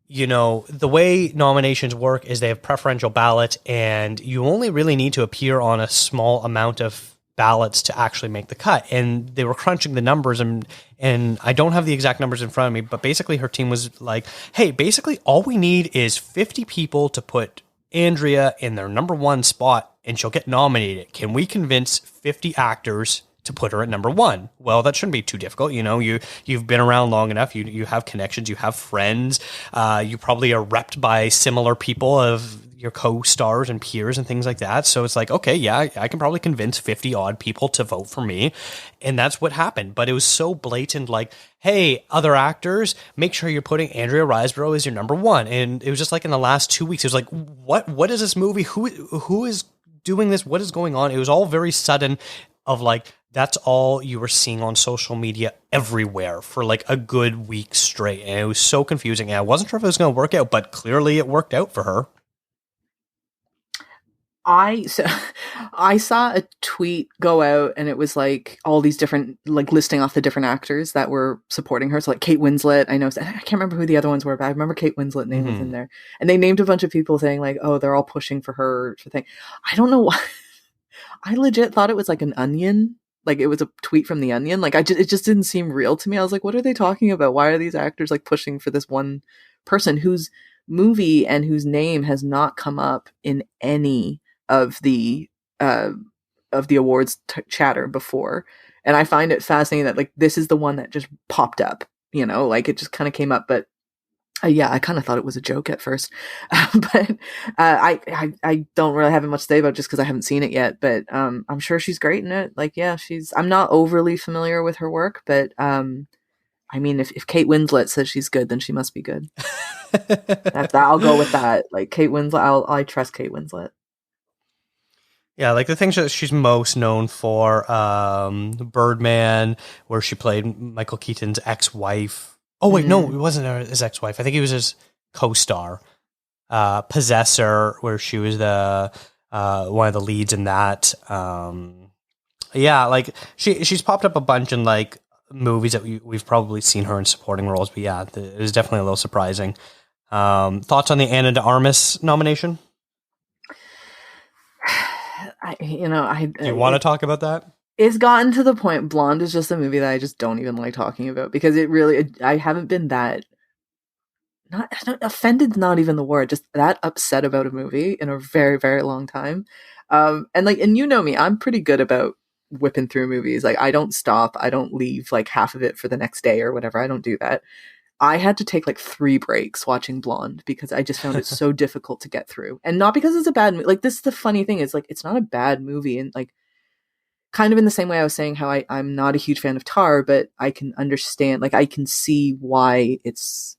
the way nominations work is they have preferential ballots, and you only really need to appear on a small amount of ballots to actually make the cut. And they were crunching the numbers, and I don't have the exact numbers in front of me, but basically her team was like, hey, basically all we need is 50 people to put Andrea in their number 1 spot and she'll get nominated. Can we convince 50 actors to put her at number 1? Well, that shouldn't be too difficult. You've been around long enough. You have connections, you have friends. You probably are repped by similar people of your co-stars and peers and things like that. So it's like, okay, yeah, I can probably convince 50 odd people to vote for me. And that's what happened. But it was so blatant, like, hey, other actors, make sure you're putting Andrea Riseborough as your number 1. And it was just like in the last 2 weeks, it was like, what is this movie? Who is doing this? What is going on? It was all very sudden of like, that's all you were seeing on social media everywhere for like a good week straight. And it was so confusing. And I wasn't sure if it was going to work out, but clearly it worked out for her. I saw a tweet go out, and it was like all these different, like listing off the different actors that were supporting her. So like Kate Winslet, I can't remember who the other ones were, but I remember Kate Winslet name was in there. And they named a bunch of people saying like, oh, they're all pushing for her thing. I don't know why. I legit thought it was like an Onion. Like it was a tweet from the Onion. Like it just didn't seem real to me. I was like, what are they talking about? Why are these actors like pushing for this one person whose movie and whose name has not come up in any of the awards chatter before? And I find it fascinating that like this is the one that just popped up, like it just kind of came up. But yeah, I kind of thought it was a joke at first, but I don't really have much to say about it just because I haven't seen it yet. But I'm sure she's great in it. Like, yeah, I'm not overly familiar with her work, but I mean, if Kate Winslet says she's good, then she must be good. I'll go with that. Like Kate Winslet, I trust Kate Winslet. Yeah, like the things that she's most known for, Birdman, where she played Michael Keaton's ex-wife. Oh, wait, no, it wasn't his ex-wife. I think he was his co-star. Possessor, where she was the one of the leads in that. Yeah, like she's popped up a bunch in like movies that we've probably seen her in supporting roles. But yeah, it was definitely a little surprising. Thoughts on the Ana de Armas nomination? Do you want to talk about that? It's gotten to the point. Blonde is just a movie that I just don't even like talking about because I haven't been that. Not offended's not even the word. Just that upset about a movie in a very, very long time. And me, I'm pretty good about whipping through movies. Like I don't stop. I don't leave like half of it for the next day or whatever. I don't do that. I had to take like 3 breaks watching Blonde because I just found it so difficult to get through. And not because it's a bad movie. Like this is the funny thing is like, it's not a bad movie. And like, kind of in the same way I was saying how I'm not a huge fan of Tar, but I can understand, like I can see why it's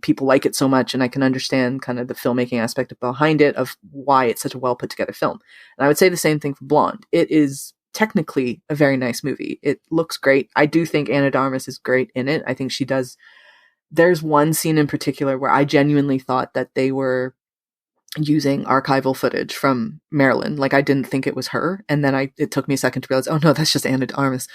people like it so much, and I can understand kind of the filmmaking aspect behind it of why it's such a well put together film. And I would say the same thing for Blonde. It is technically a very nice movie. It looks great. I do think Ana de Armas is great in it. I think she does. There's one scene in particular where I genuinely thought that they were using archival footage from Marilyn. Like, I didn't think it was her. And then it took me a second to realize, oh no, that's just Ana de Armas.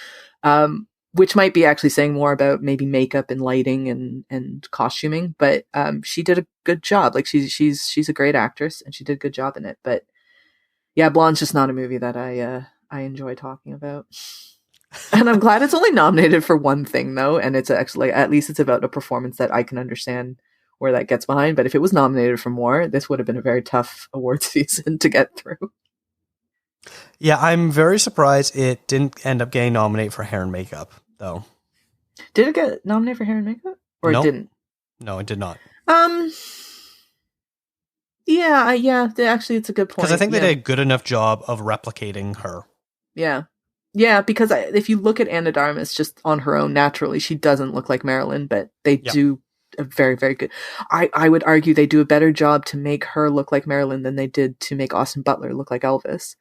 Which might be actually saying more about maybe makeup and lighting and costuming. But she did a good job. Like, she's a great actress, and she did a good job in it. But yeah, Blonde's just not a movie that I enjoy talking about. And I'm glad it's only nominated for one thing, though. And it's actually, at least it's about a performance that I can understand where that gets behind. But if it was nominated for more, this would have been a very tough award season to get through. Yeah, I'm very surprised it didn't end up getting nominated for hair and makeup, though. Did it get nominated for hair and makeup? Or Nope. It didn't? No, it did not. Yeah, actually, it's a good point. Because I think they did a good enough job of replicating her. Yeah, because if you look at Ana de Armas just on her own naturally, she doesn't look like Marilyn, but they do a very, very good. I would argue they do a better job to make her look like Marilyn than they did to make Austin Butler look like Elvis.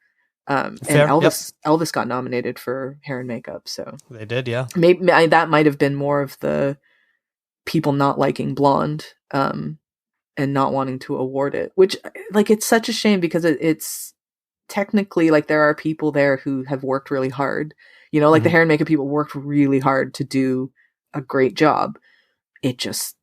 And Elvis got nominated for hair and makeup, so they did, yeah. Maybe that might have been more of the people not liking Blonde and not wanting to award it, which, like, it's such a shame because it's technically, like, there are people there who have worked really hard, like the hair and makeup people worked really hard to do a great job. It just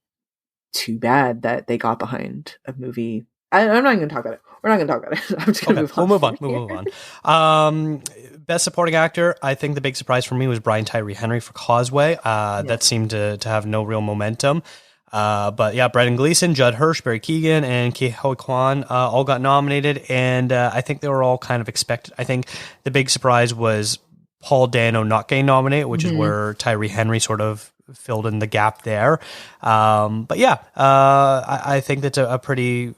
too bad that they got behind a movie. I'm not even going to talk about it. We're not going to talk about it. I'm just going to move on. We'll move on. Best supporting actor, I think the big surprise for me was Brian Tyree Henry for Causeway. That seemed to have no real momentum. But yeah, Brendan Gleeson, Judd Hirsch, Barry Keoghan, and Ke Huy Quan all got nominated, and I think they were all kind of expected. I think the big surprise was Paul Dano not getting nominated, which is where Tyree Henry sort of filled in the gap there. But yeah, I think that's a pretty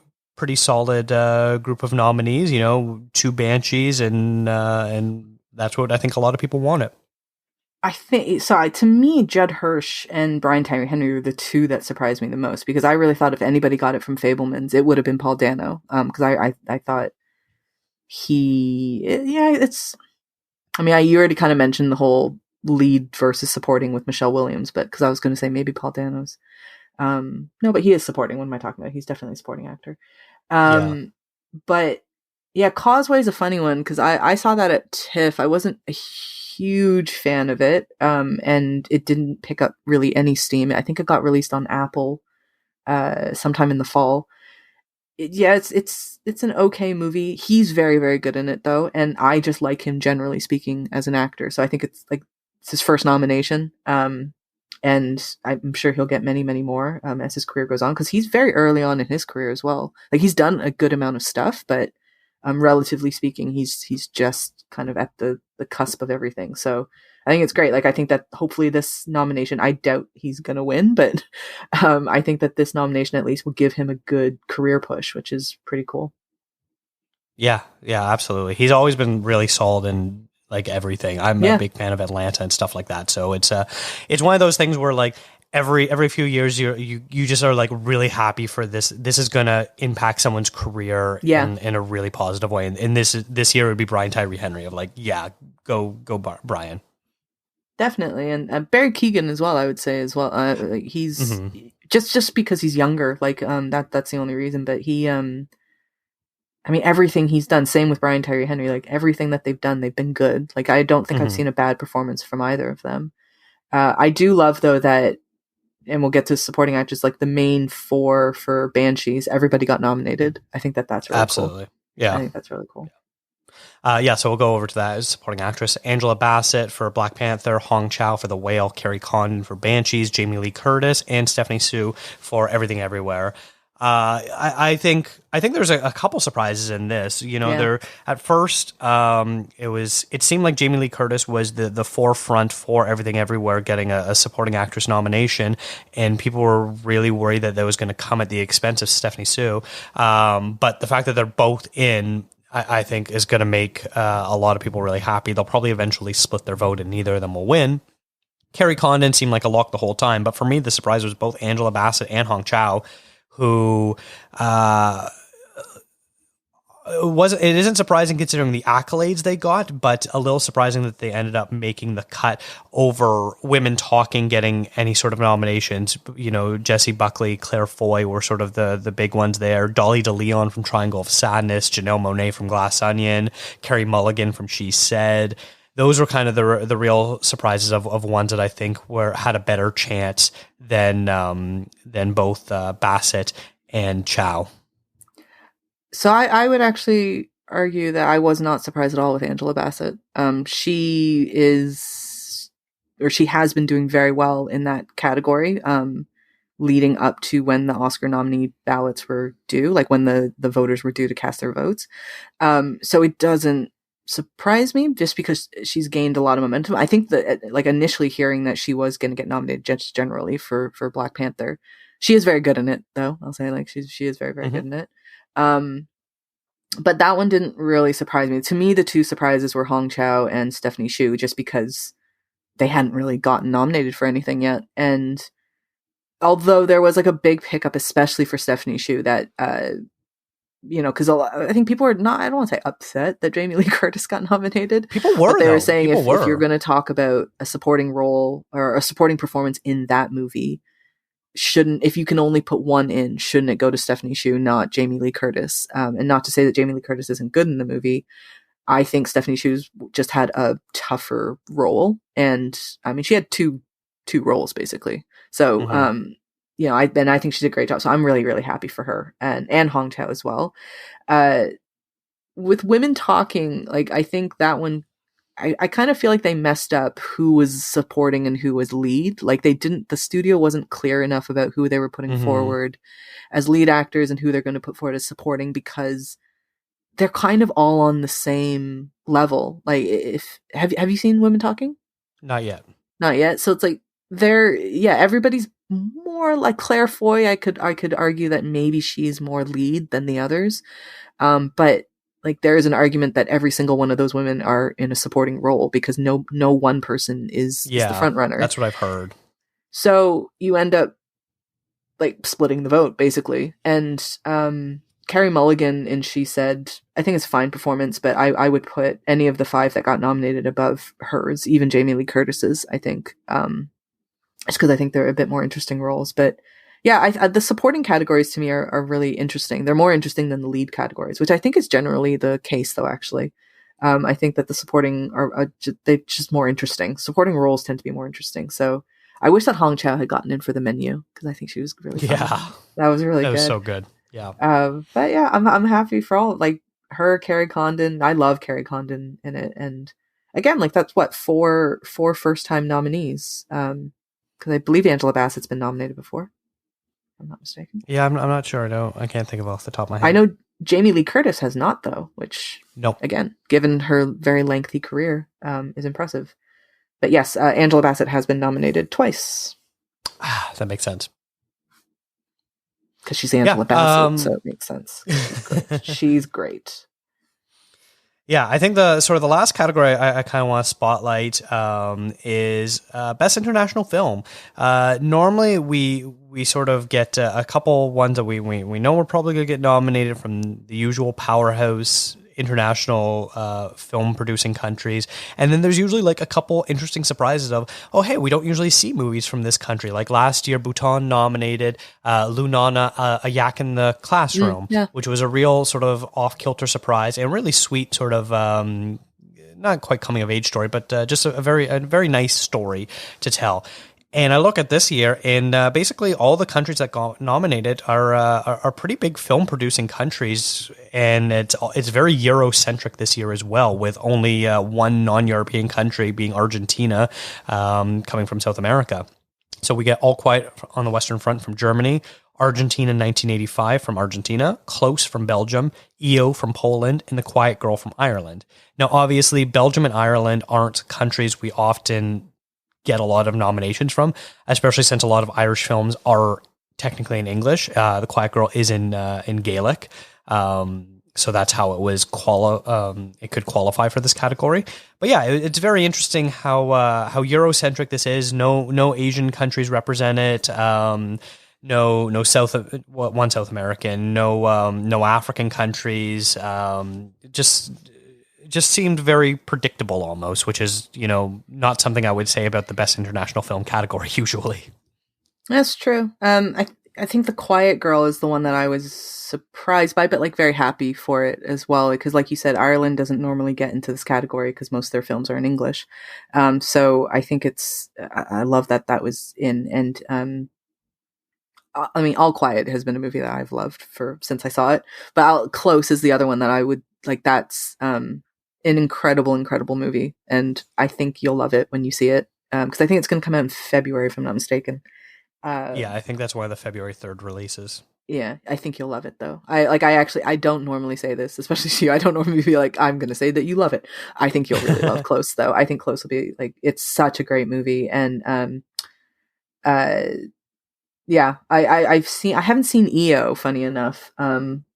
solid group of nominees. 2 Banshees, and that's what I think a lot of people wanted. I think, to me, Judd Hirsch and Brian Tyree Henry were the two that surprised me the most, because I really thought if anybody got it from Fabelmans, it would have been Paul Dano. Because I thought you already kind of mentioned the whole lead versus supporting with Michelle Williams, but because I was going to say maybe Paul Dano's. No, but he is supporting. What am I talking about? He's definitely a supporting actor. But yeah, Causeway is a funny one because I saw that at TIFF. I wasn't a huge fan of it, and it didn't pick up really any steam. I think it got released on Apple sometime in the fall. It's an okay movie. He's very, very good in it, though, and I just like him generally speaking as an actor. So I think it's his first nomination, and I'm sure he'll get many, many more as his career goes on, because he's very early on in his career as well. Like, he's done a good amount of stuff, but relatively speaking, he's just kind of at the cusp of everything. So I think it's great. Like, I think that hopefully this nomination, I doubt he's going to win, but I think that this nomination at least will give him a good career push, which is pretty cool. Yeah, absolutely. He's always been really solid in like everything. I'm a big fan of Atlanta and stuff like that. So it's one of those things where, like, every few years you just are like really happy for this. This is gonna impact someone's career in a really positive way. And this year it would be Brian Tyree Henry of like, go Brian. Definitely, and Barry Keoghan as well. I would say as well. He's just because he's younger. Like that's the only reason. But he, everything he's done. Same with Brian Tyree Henry. Like, everything that they've done, they've been good. Like, I don't think I've seen a bad performance from either of them. I do love, though, that, and we'll get to supporting actors, like the main 4 for Banshees, everybody got nominated. I think that's really absolutely cool. Yeah, I think that's really cool. So we'll go over to that as supporting actress. Angela Bassett for Black Panther, Hong Chow for The Whale, Carrie Condon for Banshees, Jamie Lee Curtis, and Stephanie Hsu for Everything Everywhere. I think there's a couple surprises in this. There at first, it seemed like Jamie Lee Curtis was the forefront for Everything Everywhere getting a supporting actress nomination, and people were really worried that was going to come at the expense of Stephanie Hsu. But the fact that they're both in, I think, is going to make a lot of people really happy. They'll probably eventually split their vote, and neither of them will win. Carrie Condon seemed like a lock the whole time, but for me, the surprise was both Angela Bassett and Hong Chow, who it isn't surprising considering the accolades they got, but a little surprising that they ended up making the cut over Women Talking getting any sort of nominations. You know, Jessie Buckley, Claire Foy were sort of the big ones there. Dolly DeLeon from Triangle of Sadness, Janelle Monáe from Glass Onion, Carey Mulligan from She Said. Those were kind of the real surprises of ones that I think had a better chance than both Bassett and Chow. So I would actually argue that I was not surprised at all with Angela Bassett. She has been doing very well in that category, leading up to when the Oscar nominee ballots were due, like when the voters were due to cast their votes. So it doesn't surprise me just because she's gained a lot of momentum. I think that like initially hearing that she was going to get nominated just generally for Black Panther, she is very good in it though. I'll say like she is very, very good in it. But that one didn't really surprise me. To me, the two surprises were Hong Chow and Stephanie Hsu, just because they hadn't really gotten nominated for anything yet. And although there was like a big pickup, especially for Stephanie Hsu, that, because I think people were not, I don't want to say upset that Jamie Lee Curtis got nominated. People were, but they were saying if you're going to talk about a supporting role or a supporting performance in that movie, if you can only put one in, shouldn't it go to Stephanie Hsu, not Jamie Lee Curtis? And not to say that Jamie Lee Curtis isn't good in the movie. I think Stephanie Hsu's just had a tougher role. And I mean, she had two roles basically. So, I think she did a great job. So I'm really, really happy for her and Hong Chow as well. With Women Talking, like, I think that one, I kind of feel like they messed up who was supporting and who was lead. Like the studio wasn't clear enough about who they were putting forward as lead actors and who they're going to put forward as supporting, because they're kind of all on the same level. Like have you seen Women Talking? Not yet. So it's like everybody's more like Claire Foy. I could argue that maybe she's more lead than the others. But like there is an argument that every single one of those women are in a supporting role because no one person is the front runner. That's what I've heard. So you end up like splitting the vote basically. And Carey Mulligan in She Said, I think it's a fine performance, but I would put any of the 5 that got nominated above hers, even Jamie Lee Curtis's, I think. Just because I think they're a bit more interesting roles. But yeah, the supporting categories to me are really interesting. They're more interesting than the lead categories, which I think is generally the case, though, actually. I think that the supporting they're just more interesting. Supporting roles tend to be more interesting. So I wish that Hong Chow had gotten in for The Menu, because I think she was really fun. Yeah. That was really good. That was so good. Yeah. But yeah, I'm happy for all, like, her, Carrie Condon. I love Carrie Condon in it. And again, like, that's what, four first-time nominees. Because I believe Angela Bassett's been nominated before. I'm not mistaken. Yeah, I'm not sure. I can't think of off the top of my head. I know Jamie Lee Curtis has not, though, which, again, given her very lengthy career, is impressive. But yes, Angela Bassett has been nominated twice. That makes sense. Because she's Angela Bassett, so it makes sense. She's great. Yeah, I think the last category I kind of want to spotlight is Best International Film. Normally, we sort of get a couple ones that we know we're probably going to get nominated from the usual powerhouse international film producing countries, and then there's usually like a couple interesting surprises of, oh hey, we don't usually see movies from this country. Like last year, Bhutan nominated Lunana, A Yak in the Classroom, which was a real sort of off-kilter surprise and really sweet sort of not quite coming of age story, but just a very nice story to tell. And I look at this year, and basically all the countries that got nominated are pretty big film producing countries, and it's very Eurocentric this year as well, with only one non-European country being Argentina, coming from South America. So we get All Quiet on the Western Front from Germany, Argentina 1985 from Argentina, Close from Belgium, EO from Poland, and The Quiet Girl from Ireland. Now, obviously, Belgium and Ireland aren't countries we often get a lot of nominations from, especially since a lot of Irish films are technically in English. The Quiet Girl is in Gaelic. So So that's how it was it could qualify for this category. But yeah, it's very interesting how Eurocentric this is. No Asian countries represented. No one South American. No African countries. Just seemed very predictable almost, which is not something I would say about the best international film category usually. That's true. I think The Quiet Girl is the one that I was surprised by, but like very happy for it as well. Because like you said, Ireland doesn't normally get into this category because most of their films are in English. So I think I love that was in. And I mean, All Quiet has been a movie that I've loved since I saw it. But Close is the other one that I would like. That's an incredible, incredible movie. And I think you'll love it when you see it. Because I think it's going to come out in February, if I'm not mistaken. Yeah, I think that's one of the February 3rd releases. Yeah, I think you'll love it though. I don't normally say this, especially to you. I don't normally be like, I'm going to say that you love it. I think you'll really love Close though. I think Close will be like, it's such a great movie. And, yeah, I haven't seen EO, funny enough,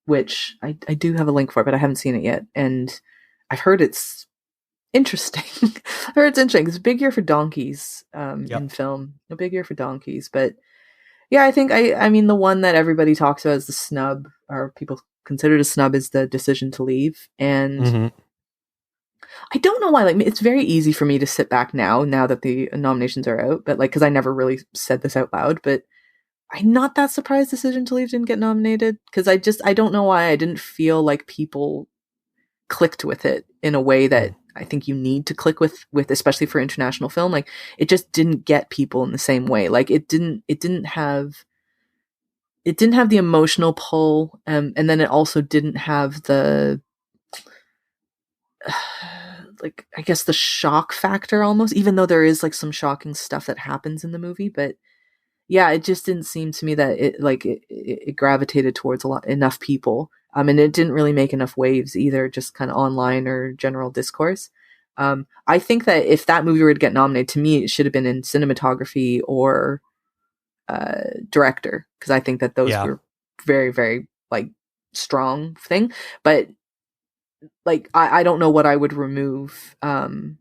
which I do have a link for, but I haven't seen it yet. And I've heard it's interesting. I heard it's interesting. It's a big year for donkeys, in film. A big year for donkeys, but yeah, I think I mean the one that everybody talks about as the snub, or people consider a snub, is The Decision to Leave. And I don't know why. Like, it's very easy for me to sit back now that the nominations are out, but like, because I never really said this out loud, but I'm not that surprised Decision to Leave didn't get nominated, because I don't know why I didn't feel like people clicked with it in a way that I think you need to click with especially for international film. Like, it just didn't get people in the same way. Like, it didn't have the emotional pull, and then it also didn't have the like, I guess, the shock factor almost, even though there is like some shocking stuff that happens in the movie. But yeah, it just didn't seem to me that it gravitated towards enough people. And it didn't really make enough waves either, just kind of online or general discourse. I think that if that movie were to get nominated, to me, it should have been in cinematography or director, because I think that those were very, very like strong thing. But like, I don't know what I would remove from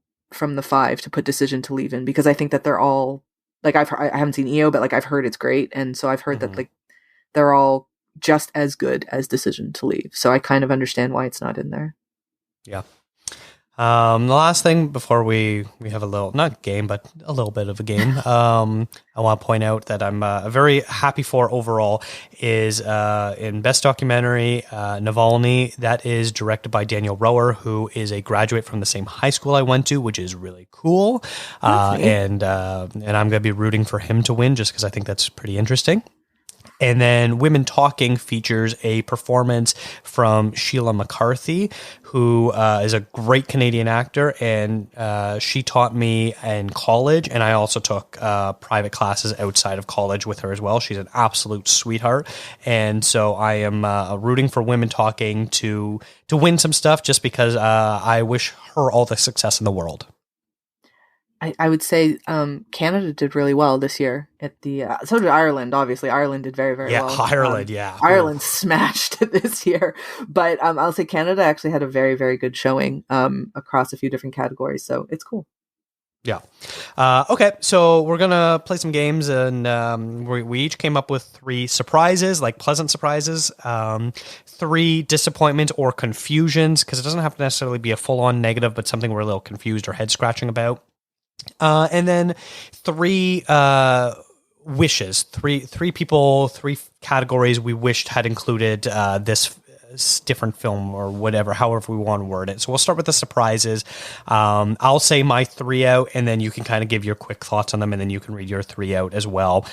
the 5 to put Decision to Leave in, because I think that they're all like, I haven't seen EO, but like, I've heard it's great, and so I've heard that like they're all just as good as Decision to Leave. So I kind of understand why it's not in there. Yeah. The last thing before we have a little, not game, but a little bit of a game, I want to point out that I'm very happy for overall is in Best Documentary, Navalny. That is directed by Daniel Rower, who is a graduate from the same high school I went to, which is really cool. And I'm going to be rooting for him to win, just because I think that's pretty interesting. And then Women Talking features a performance from Sheila McCarthy, who is a great Canadian actor, and she taught me in college, and I also took private classes outside of college with her as well. She's an absolute sweetheart, and so I am rooting for Women Talking to win some stuff, just because I wish her all the success in the world. I would say Canada did really well this year at the so did Ireland. Obviously, Ireland did very, very well. Ireland, Ireland smashed it this year, but I'll say Canada actually had a very, very good showing across a few different categories. So it's cool. Yeah. Okay, so we're gonna play some games, and we each came up with 3 surprises, like pleasant surprises, 3 disappointments or confusions, because it doesn't have to necessarily be a full-on negative, but something we're a little confused or head-scratching about. And then 3 wishes, three people, 3 categories we wished had included this different film, or whatever, however we want to word it. So we'll start with the surprises. I'll say my 3 out, and then you can kind of give your quick thoughts on them, and then you can read your 3 out as well,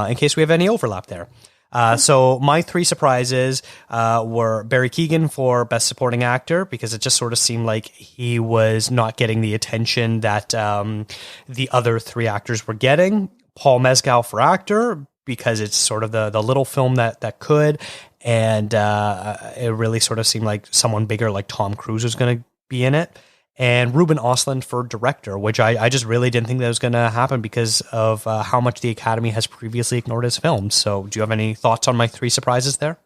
in case we have any overlap there. So my 3 surprises were Barry Keoghan for Best Supporting Actor, because it just sort of seemed like he was not getting the attention that the other 3 actors were getting. Paul Mescal for Actor, because it's sort of the little film that could, and it really sort of seemed like someone bigger like Tom Cruise was going to be in it. And Ruben Östlund for Director, which I just really didn't think that was going to happen because of how much the Academy has previously ignored his films. So do you have any thoughts on my 3 surprises there?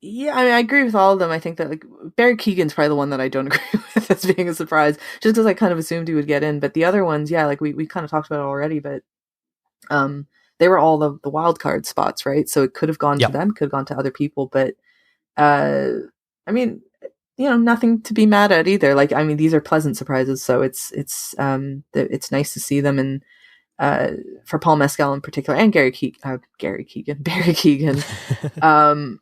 Yeah, I mean, I agree with all of them. I think that like Barry Keoghan's probably the one that I don't agree with as being a surprise, just because I kind of assumed he would get in. But the other ones, yeah, like we kind of talked about it already, but um, they were all the wild card spots, right? So it could have gone to Yep. them, could have gone to other people, but uh, I mean, nothing to be mad at either. Like, I mean, these are pleasant surprises, so it's nice to see them, and for Paul Mescal in particular, and Barry Keoghan, um,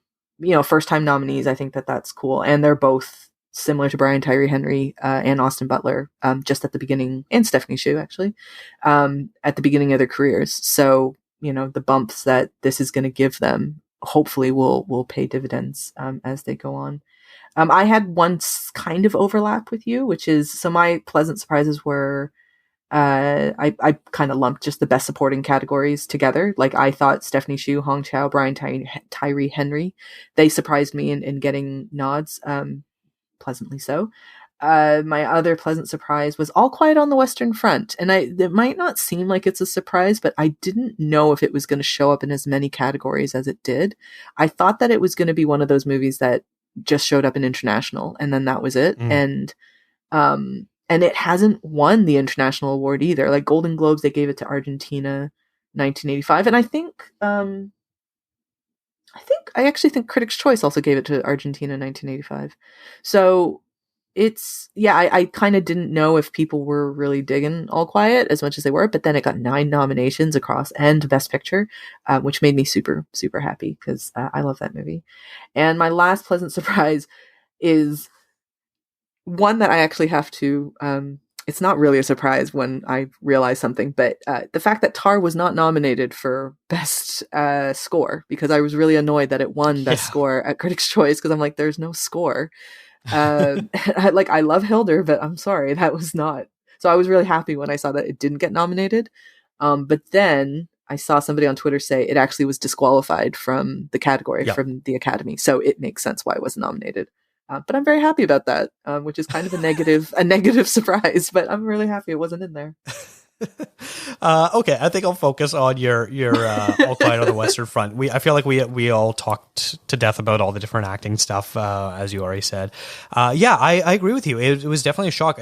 first time nominees. I think that that's cool, and they're both similar to Brian Tyree Henry and Austin Butler, just at the beginning, and Stephanie Hsu actually, at the beginning of their careers. So the bumps that this is going to give them hopefully will pay dividends as they go on. I had one kind of overlap with you, which is, so my pleasant surprises were, I kind of lumped just the best supporting categories together. Like, I thought Stephanie Hsu, Hong Chau, Brian Tyree Henry, they surprised me in getting nods, pleasantly so. My other pleasant surprise was All Quiet on the Western Front. And it might not seem like it's a surprise, but I didn't know if it was going to show up in as many categories as it did. I thought that it was going to be one of those movies that just showed up in international, and then that was it. And it hasn't won the international award either. Like Golden Globes, they gave it to Argentina 1985. And I actually think Critics' Choice also gave it to Argentina 1985. So I kind of didn't know if people were really digging All Quiet as much as they were, but then it got 9 nominations across and Best Picture, which made me super, super happy because I love that movie. And my last pleasant surprise is one that I actually have to, it's not really a surprise when I realize something, but the fact that Tar was not nominated for Best Score, because I was really annoyed that it won Best Score at Critics' Choice, because I'm like, there's no score. I love Hildur, but I'm sorry, that was not. So I was really happy when I saw that it didn't get nominated. But then I saw somebody on Twitter say it actually was disqualified from the category from the Academy. So it makes sense why it wasn't nominated. But I'm very happy about that, which is kind of a negative surprise. But I'm really happy it wasn't in there. Okay, I think I'll focus on your All Quiet on the Western Front. I feel like we all talked to death about all the different acting stuff, as you already said. I agree with you. It was definitely a shock.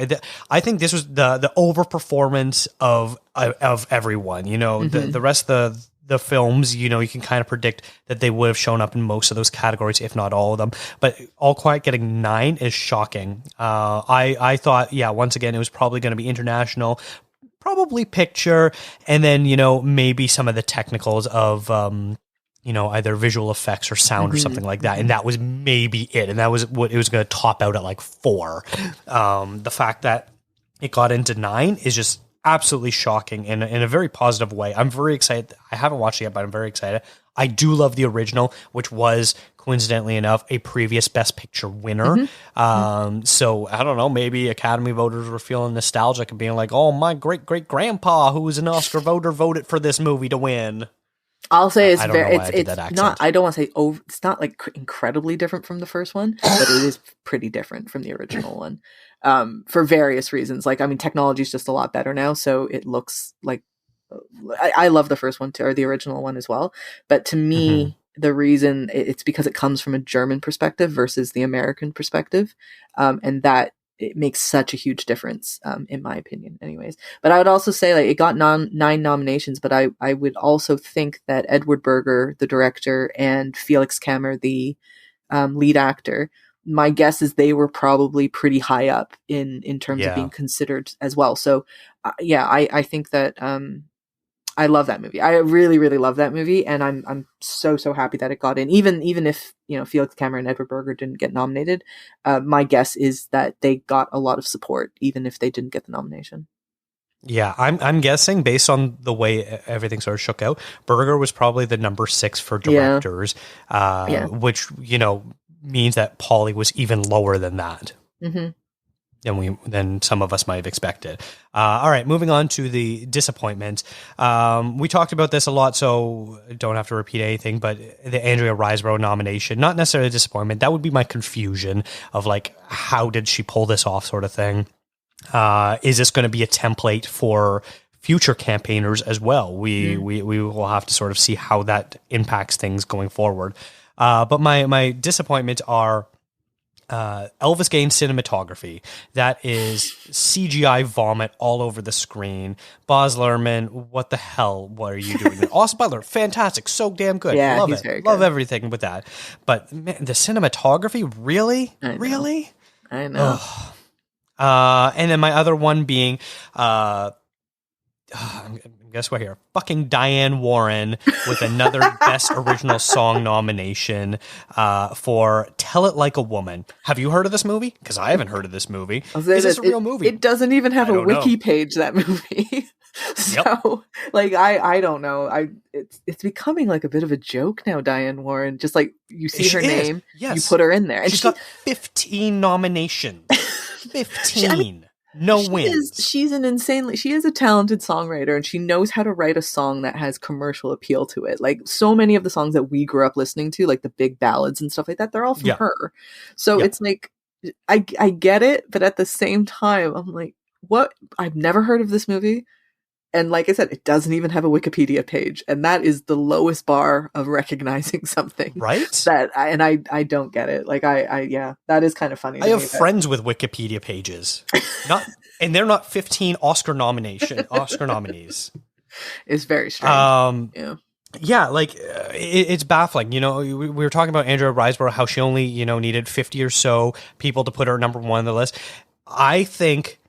I think this was the overperformance of everyone. The rest of the films, you can kind of predict that they would have shown up in most of those categories, if not all of them. But All Quiet getting 9 is shocking. I thought, once again, it was probably going to be international, probably picture, and then, maybe some of the technicals of, either visual effects or sound or something like that. And that was maybe it. And that was what it was going to top out at, like 4. The fact that it got into 9 is just absolutely shocking in a very positive way. I'm very excited. I haven't watched it yet, but I'm very excited. I do love the original, which was, coincidentally enough, a previous Best Picture winner. So I don't know, maybe Academy voters were feeling nostalgic and being like, oh, my great-great-grandpa, who was an Oscar voter, voted for this movie to win. I'll say it's not, I don't want to say it's not like incredibly different from the first one, but it is pretty different from the original one. For various reasons. Like, I mean, technology is just a lot better now, so it looks like, I love the first one too, or the original one as well. But to me, the reason it's because it comes from a German perspective versus the American perspective, and that it makes such a huge difference, in my opinion, anyways. But I would also say, like, it got 9 nominations, but I would also think that Edward Berger, the director, and Felix Kammer, the lead actor, my guess is they were probably pretty high up in terms of being considered as well. So, I think that I love that movie. I really, really love that movie, and I'm so happy that it got in. Even if Felix Kammer and Edward Berger didn't get nominated, my guess is that they got a lot of support, even if they didn't get the nomination. Yeah, I'm guessing based on the way everything sort of shook out, Berger was probably the number 6 for directors, which means that Pauly was even lower than that. Than some of us might have expected. All right, moving on to the disappointment. We talked about this a lot, so don't have to repeat anything, but the Andrea Riseborough nomination, not necessarily a disappointment. That would be my confusion of, like, how did she pull this off, sort of thing. Is this going to be a template for future campaigners as well? We will have to sort of see how that impacts things going forward. But my disappointments are Elvis getting cinematography. That is CGI vomit all over the screen. Baz Luhrmann, what the hell? What are you doing? Austin Butler, fantastic, so damn good. Yeah, Love he's it. very Love good. everything with that. But man, the cinematography, really, I know. really. I know. And then my other one being, guess what here? Fucking Diane Warren with another Best Original Song nomination for Tell It Like a Woman. Have you heard of this movie? Because I haven't heard of this movie. I'll say Is this a that real movie? It doesn't even have I a don't wiki know. page, that movie. So, Yep. like, I don't know. It's becoming like a bit of a joke now, Diane Warren. Just like you see She her is. name, you Yes. put her in there. And She's got 15 nominations. 15. I mean, No wins. she's an insanely, she is a talented songwriter, and she knows how to write a song that has commercial appeal to it. Like so many of the songs that we grew up listening to, like the big ballads and stuff like that, they're all from her. So it's like, I get it, but at the same time, I'm like, what? I've never heard of this movie. And like I said, it doesn't even have a Wikipedia page. And that is the lowest bar of recognizing something. Right? I don't get it. Like yeah, that is kind of funny. I have friends with Wikipedia pages. And they're not 15 Oscar nominees. It's very strange. Yeah, like it's baffling. You know, we were talking about Andrea Riseborough, how she only, needed 50 or so people to put her number one on the list. I think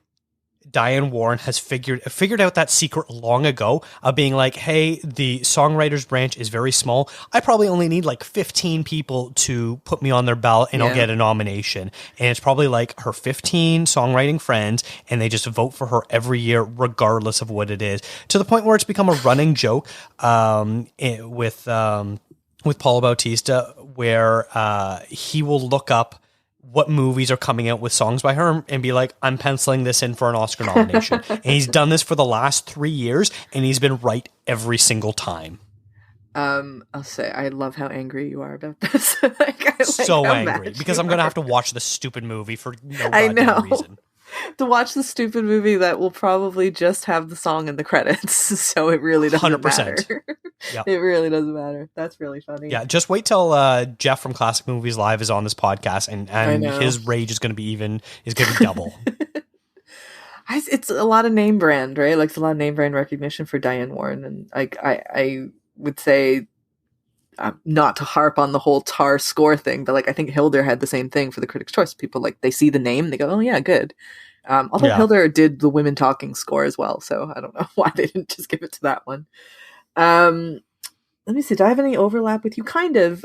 Diane Warren has figured out that secret long ago of being like, hey, the songwriters branch is very small. I probably only need like 15 people to put me on their ballot and I'll get a nomination. And it's probably like her 15 songwriting friends, and they just vote for her every year, regardless of what it is, to the point where it's become a running joke with Paul Bautista, where he will look up what movies are coming out with songs by her and be like, I'm penciling this in for an Oscar nomination. And he's done this for the last 3 years, and he's been right every single time. I'll say I love how angry you are about this. So angry because I'm going to have to watch the stupid movie for no goddamn reason. To watch the stupid movie that will probably just have the song in the credits, so it really doesn't 100%. Matter. Yep. It really doesn't matter. That's really funny. Yeah, just wait till Jeff from Classic Movies Live is on this podcast, and his rage is going to be double. It's a lot of name brand, right? Like it's a lot of name brand recognition for Diane Warren, and like I would say, not to harp on the whole Tar score thing, but like I think Hilder had the same thing for the Critics' Choice. People like they see the name, they go, "Oh yeah, good." Although Hilder did the Women Talking score as well, so I don't know why they didn't just give it to that one. Let me see. Do I have any overlap with you? Kind of.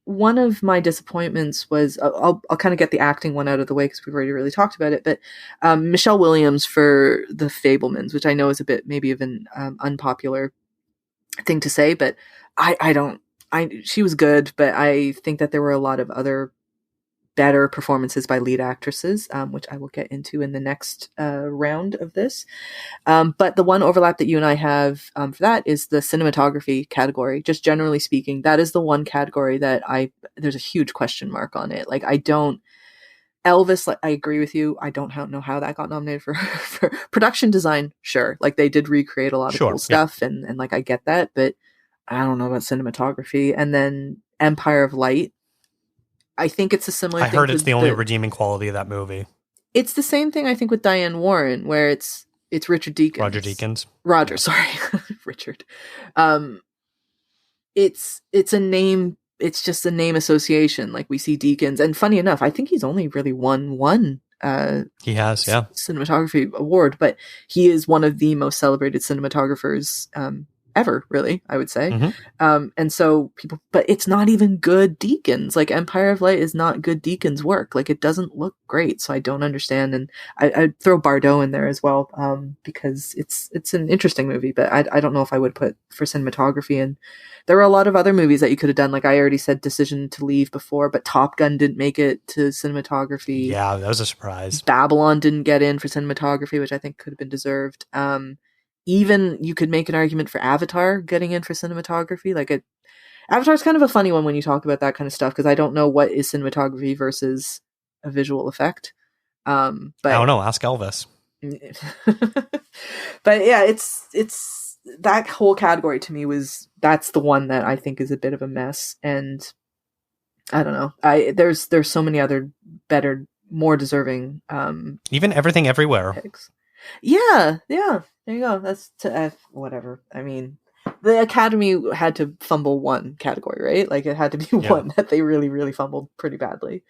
One of my disappointments was I'll kind of get the acting one out of the way because we've already really talked about it. But Michelle Williams for The Fabelmans, which I know is a bit maybe of an unpopular thing to say, but she was good, but I think that there were a lot of other better performances by lead actresses, which I will get into in the next round of this. But the one overlap that you and I have for that is the cinematography category. Just generally speaking, that is the one category that there's a huge question mark on it. Like Elvis, like, I agree with you. I don't know how that got nominated for production design. Sure. Like they did recreate a lot of cool stuff and like I get that, but I don't know about cinematography. And then Empire of Light, I think it's a similar thing. I heard it's the only redeeming quality of that movie. It's the same thing, I think, with Diane Warren, where it's Richard Deakins. Roger, sorry. Richard. It's a name, it's just a name association. Like we see Deakins, and funny enough, I think he's only really won one he has, yeah, cinematography award, but he is one of the most celebrated cinematographers ever, really, I would say. Mm-hmm. And so but it's not even good Deakins. Like Empire of Light is not good Deakins work. Like it doesn't look great. So I don't understand. And I'd throw Bardot in there as well, because it's an interesting movie, but I don't know if I would put for cinematography. And there were a lot of other movies that you could have done. Like I already said Decision to Leave before, but Top Gun didn't make it to cinematography. Yeah, that was a surprise. Babylon didn't get in for cinematography, which I think could have been deserved. Even you could make an argument for Avatar getting in for cinematography. Avatar's kind of a funny one when you talk about that kind of stuff, because I don't know what is cinematography versus a visual effect. But I don't know. Ask Elvis. But yeah, it's that whole category to me that's the one that I think is a bit of a mess. And I don't know. There's so many other better, more deserving Even Everything Everywhere. picks. Yeah. There you go. That's whatever. I mean, the Academy had to fumble one category, right? Like it had to be one that they really, really fumbled pretty badly.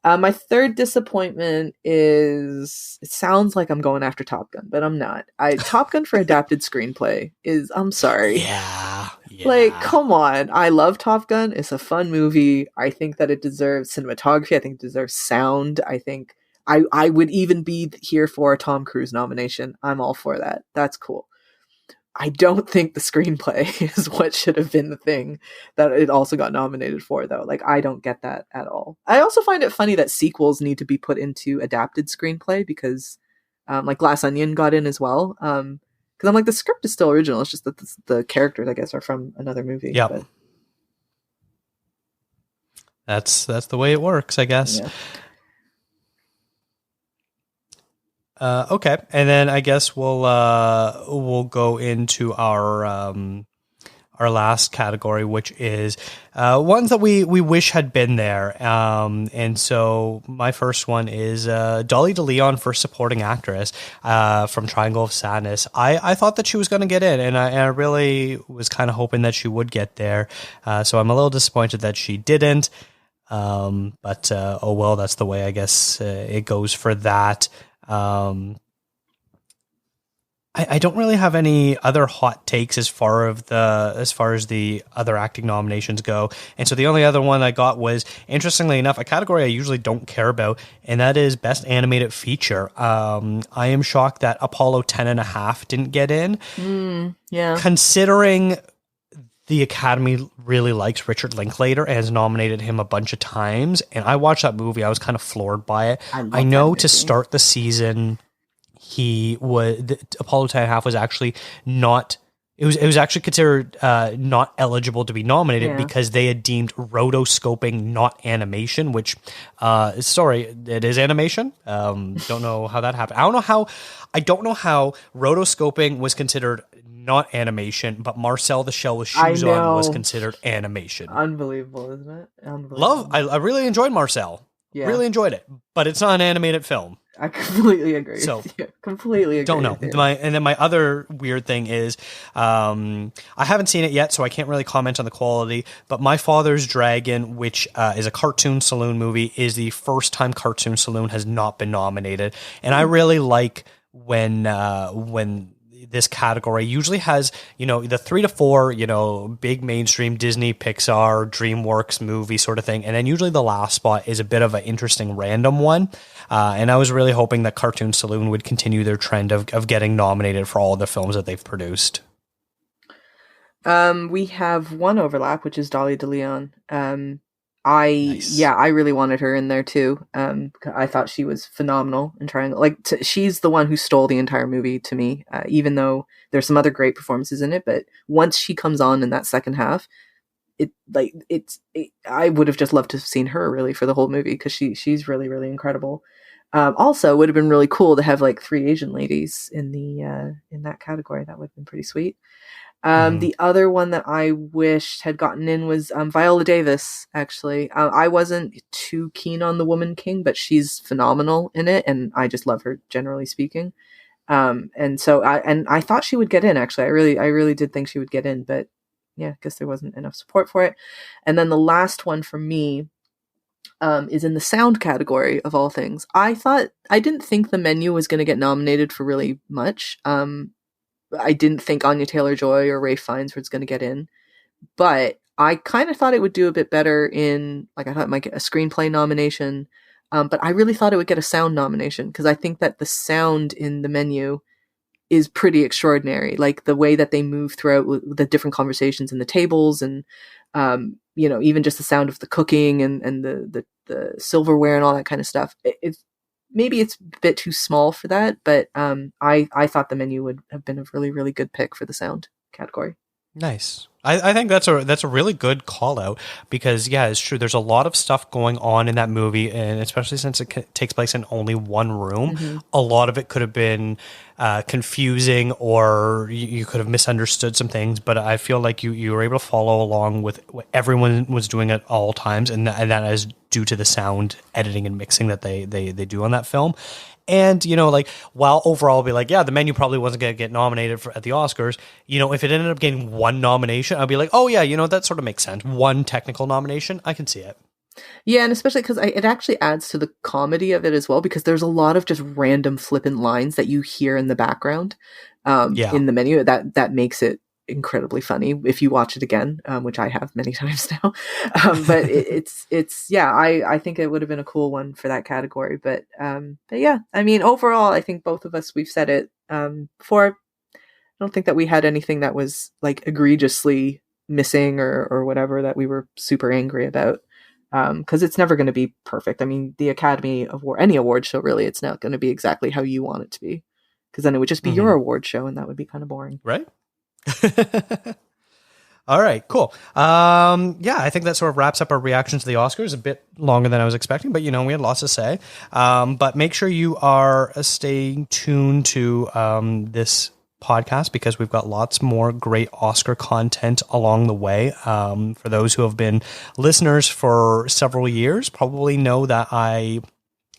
My third disappointment is, it sounds like I'm going after Top Gun, but I'm not. Top Gun for adapted screenplay is, I'm sorry. Yeah. Like, come on. I love Top Gun. It's a fun movie. I think that it deserves cinematography. I think it deserves sound. I think I would even be here for a Tom Cruise nomination. I'm all for that. That's cool. I don't think the screenplay is what should have been the thing that it also got nominated for, though. Like, I don't get that at all. I also find it funny that sequels need to be put into adapted screenplay because, like, Glass Onion got in as well. Because I'm like, the script is still original. It's just that the characters, I guess, are from another movie. Yeah. But... That's the way it works, I guess. Yeah. Okay, and then I guess we'll go into our last category, which is ones that we wish had been there. And so my first one is Dolly DeLeon for supporting actress from Triangle of Sadness. I thought that she was going to get in, and I really was kind of hoping that she would get there. So I'm a little disappointed that she didn't. But oh well, that's the way I guess it goes for that. I don't really have any other hot takes as far as the other acting nominations go. And so the only other one I got was, interestingly enough, a category I usually don't care about, and that is Best Animated Feature. I am shocked that Apollo 10.5 didn't get in. Yeah. Considering the Academy really likes Richard Linklater and has nominated him a bunch of times. And I watched that movie. I was kind of floored by it. I know to start the season, Apollo 10.5 was actually not, it was actually considered not eligible to be nominated because they had deemed rotoscoping not animation, which, sorry, it is animation. Don't know how that happened. I don't know how rotoscoping was considered not animation, but Marcel the Shell with Shoes On was considered animation. Unbelievable, isn't it? Unbelievable. I really enjoyed Marcel. Yeah. Really enjoyed it, but it's not an animated film. I completely agree. So, completely agree. Don't know. And then my other weird thing is, I haven't seen it yet, so I can't really comment on the quality. But My Father's Dragon, which is a Cartoon Saloon movie, is the first time Cartoon Saloon has not been nominated, and I really like when this category usually has, the 3 to 4, big mainstream Disney, Pixar, DreamWorks movie sort of thing. And then usually the last spot is a bit of an interesting random one. And I was really hoping that Cartoon Saloon would continue their trend of getting nominated for all of the films that they've produced. We have one overlap, which is Dolly DeLeon. I really wanted her in there too. I thought she was phenomenal in Triangle. She's the one who stole the entire movie to me. Even though there's some other great performances in it, but once she comes on in that second half, I would have just loved to have seen her really for the whole movie because she's really, really incredible. Also, would have been really cool to have 3 Asian ladies in that category. That would have been pretty sweet. The other one that I wished had gotten in was Viola Davis, actually. I wasn't too keen on The Woman King, but she's phenomenal in it, and I just love her, generally speaking. And so I thought she would get in, actually. I really did think she would get in, but yeah, I guess there wasn't enough support for it. And then the last one for me is in the sound category, of all things. I didn't think The Menu was going to get nominated for really much. I didn't think Anya Taylor-Joy or Ralph Fiennes was going to get in, but I kind of thought it would do a bit better in, I thought it might get a screenplay nomination, but I really thought it would get a sound nomination because I think that the sound in The Menu is pretty extraordinary. The way that they move throughout the different conversations in the tables and, even just the sound of the cooking and the silverware and all that kind of stuff. Maybe it's a bit too small for that, but I thought The Menu would have been a really, really good pick for the sound category. Nice. I think that's a really good call out because yeah, it's true. There's a lot of stuff going on in that movie, and especially since it takes place in only one room, a lot of it could have been confusing, or you could have misunderstood some things. But I feel like you were able to follow along with what everyone was doing at all times, and that is due to the sound editing and mixing that they do on that film. And, like, while overall I'll be like, yeah, The Menu probably wasn't going to get nominated at the Oscars, if it ended up getting one nomination, I'd be like, oh, yeah, that sort of makes sense. One technical nomination, I can see it. Yeah, and especially because it actually adds to the comedy of it as well, because there's a lot of just random flippant lines that you hear in the background in The Menu that makes it incredibly funny if you watch it again, which I have many times now. But it's I think it would have been a cool one for that category. But yeah, I mean, overall, I think both of us, we've said it before. I don't think that we had anything that was like egregiously missing or whatever that we were super angry about. Because it's never going to be perfect. I mean, the Academy Award, any award show, really, it's not going to be exactly how you want it to be. Because then it would just be your award show, and that would be kind of boring. Right? All right, cool. Yeah, I think that sort of wraps up our reaction to the Oscars. A bit longer than I was expecting, but we had lots to say. But make sure you are staying tuned to this podcast because we've got lots more great Oscar content along the way. For those who have been listeners for several years, probably know that I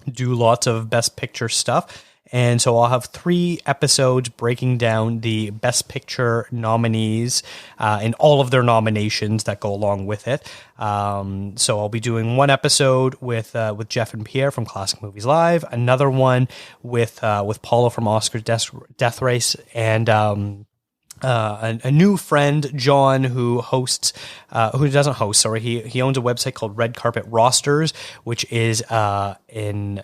do lots of Best Picture stuff. And so I'll have 3 episodes breaking down the Best Picture nominees and all of their nominations that go along with it. So I'll be doing one episode with Jeff and Pierre from Classic Movies Live, another one with Paula from Oscar's Death Race, and a new friend, John, who doesn't host, sorry, he owns a website called Red Carpet Rosters, which is an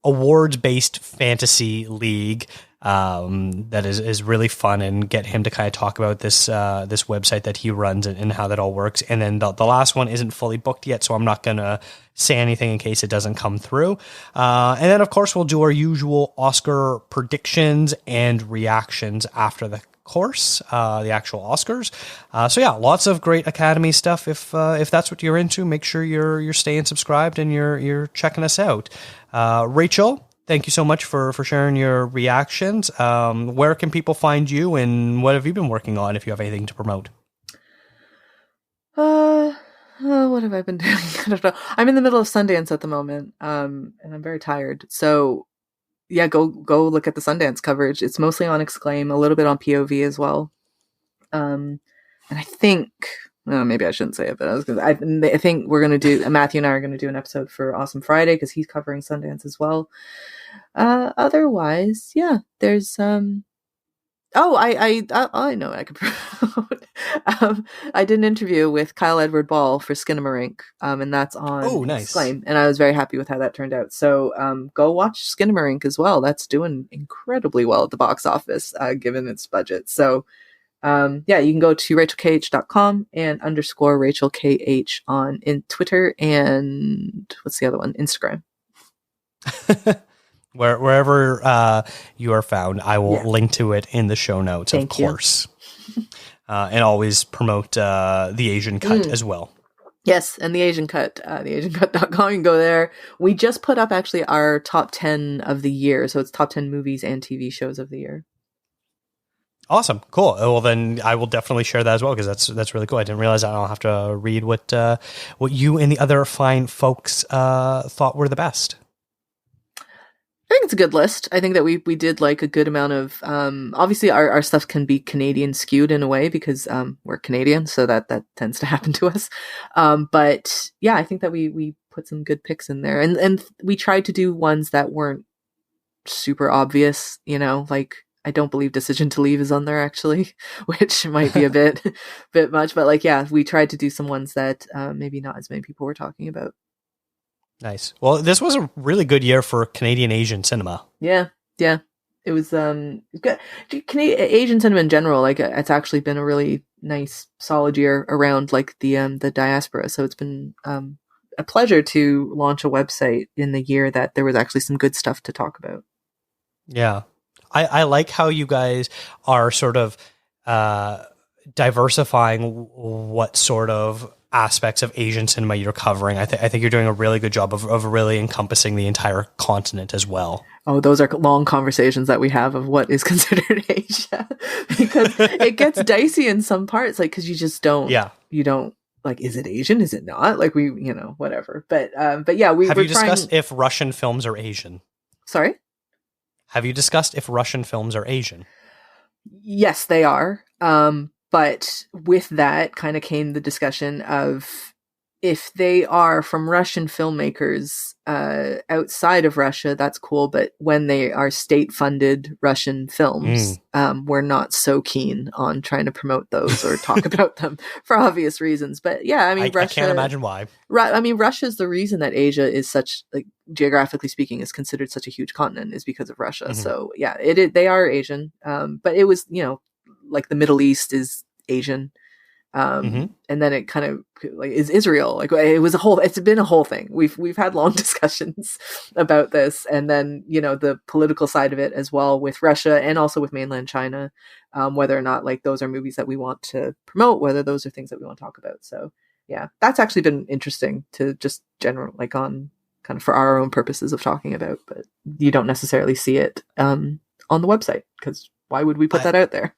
awards-based fantasy league that is really fun, and get him to kind of talk about this website that he runs and how that all works. And then the last one isn't fully booked yet, so I'm not going to say anything in case it doesn't come through. And then, of course, we'll do our usual Oscar predictions and reactions after the course, the actual Oscars. So yeah, lots of great Academy stuff. If that's what you're into, make sure you're staying subscribed and you're checking us out. Rachel, thank you so much for sharing your reactions. Where can people find you, and what have you been working on, if you have anything to promote? What have I been doing? I don't know. I'm in the middle of Sundance at the moment, and I'm very tired. So yeah, go look at the Sundance coverage. It's mostly on Exclaim, a little bit on POV as well. And I think, maybe I shouldn't say it, but I think we're going to do, Matthew and I are going to do an episode for Awesome Friday because he's covering Sundance as well. Otherwise, yeah, there's, I know I could promote. I did an interview with Kyle Edward Ball for Skinamarink, and that's on Exclaim, and I was very happy with how that turned out. So go watch Skinamarink as well. That's doing incredibly well at the box office, given its budget. So yeah, you can go to rachelkh.com and _RachelKH in Twitter, and what's the other one? Instagram. Wherever you are found, I will link to it in the show notes, of course. And always promote the Asian Cut as well. Yes, and the Asian Cut, theasiancut.com. You can go there. We just put up actually our top 10 of the year. So it's top 10 movies and TV shows of the year. Awesome. Cool. Well, then I will definitely share that as well, because that's really cool. I didn't realize that. I'll have to read what you and the other fine folks thought were the best. I think it's a good list. I think that we did like a good amount of, obviously our stuff can be Canadian skewed in a way because we're Canadian, so that tends to happen to us. But yeah, I think that we put some good picks in there, and we tried to do ones that weren't super obvious, like I don't believe Decision to Leave is on there actually, which might be a bit much, but like, yeah, we tried to do some ones that maybe not as many people were talking about. Nice. Well, this was a really good year for Canadian Asian cinema. Yeah. It was good. Canadian Asian cinema in general, like it's actually been a really nice, solid year around like the diaspora. So it's been a pleasure to launch a website in the year that there was actually some good stuff to talk about. Yeah. I like how you guys are sort of diversifying what sort of aspects of Asian cinema you're covering. I think you're doing a really good job of really encompassing the entire continent as well. Oh, those are long conversations that we have of what is considered Asia, because it gets dicey in some parts, like, because you just don't, you don't, like, is it Asian? Is it not? Like, we, whatever. But yeah, have you discussed if Russian films are Asian? Sorry? Have you discussed if Russian films are Asian? Yes, they are. But with that kind of came the discussion of if they are from Russian filmmakers outside of Russia, that's cool. But when they are state-funded Russian films, we're not so keen on trying to promote those or talk about them for obvious reasons. But yeah, I mean, Russia, I can't imagine why. I mean, Russia's the reason that Asia is such, like, geographically speaking, is considered such a huge continent, is because of Russia. Mm-hmm. So yeah, they are Asian. But it was, like, the Middle East is Asian. And then it kind of, like, is Israel, like, it's been a whole thing. We've had long discussions about this, and then, the political side of it as well with Russia and also with mainland China, whether or not, like, those are movies that we want to promote, whether those are things that we want to talk about. So yeah, that's actually been interesting to just general, like, on kind of for our own purposes of talking about, but you don't necessarily see it on the website, because why would we put that out there?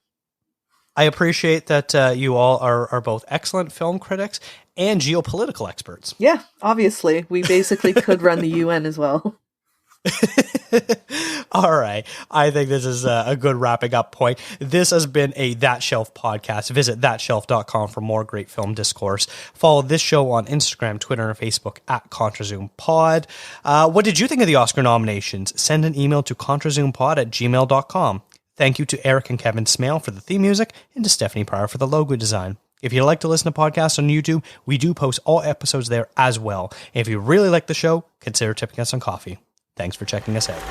I appreciate that you all are both excellent film critics and geopolitical experts. Yeah, obviously. We basically could run the UN as well. All right. I think this is a good wrapping up point. This has been a That Shelf podcast. Visit thatshelf.com for more great film discourse. Follow this show on Instagram, Twitter, and Facebook at contrazoompod. What did you think of the Oscar nominations? Send an email to contrazoompod@gmail.com. Thank you to Eric and Kevin Smale for the theme music and to Stephanie Pryor for the logo design. If you like to listen to podcasts on YouTube, we do post all episodes there as well. If you really like the show, consider tipping us on coffee. Thanks for checking us out.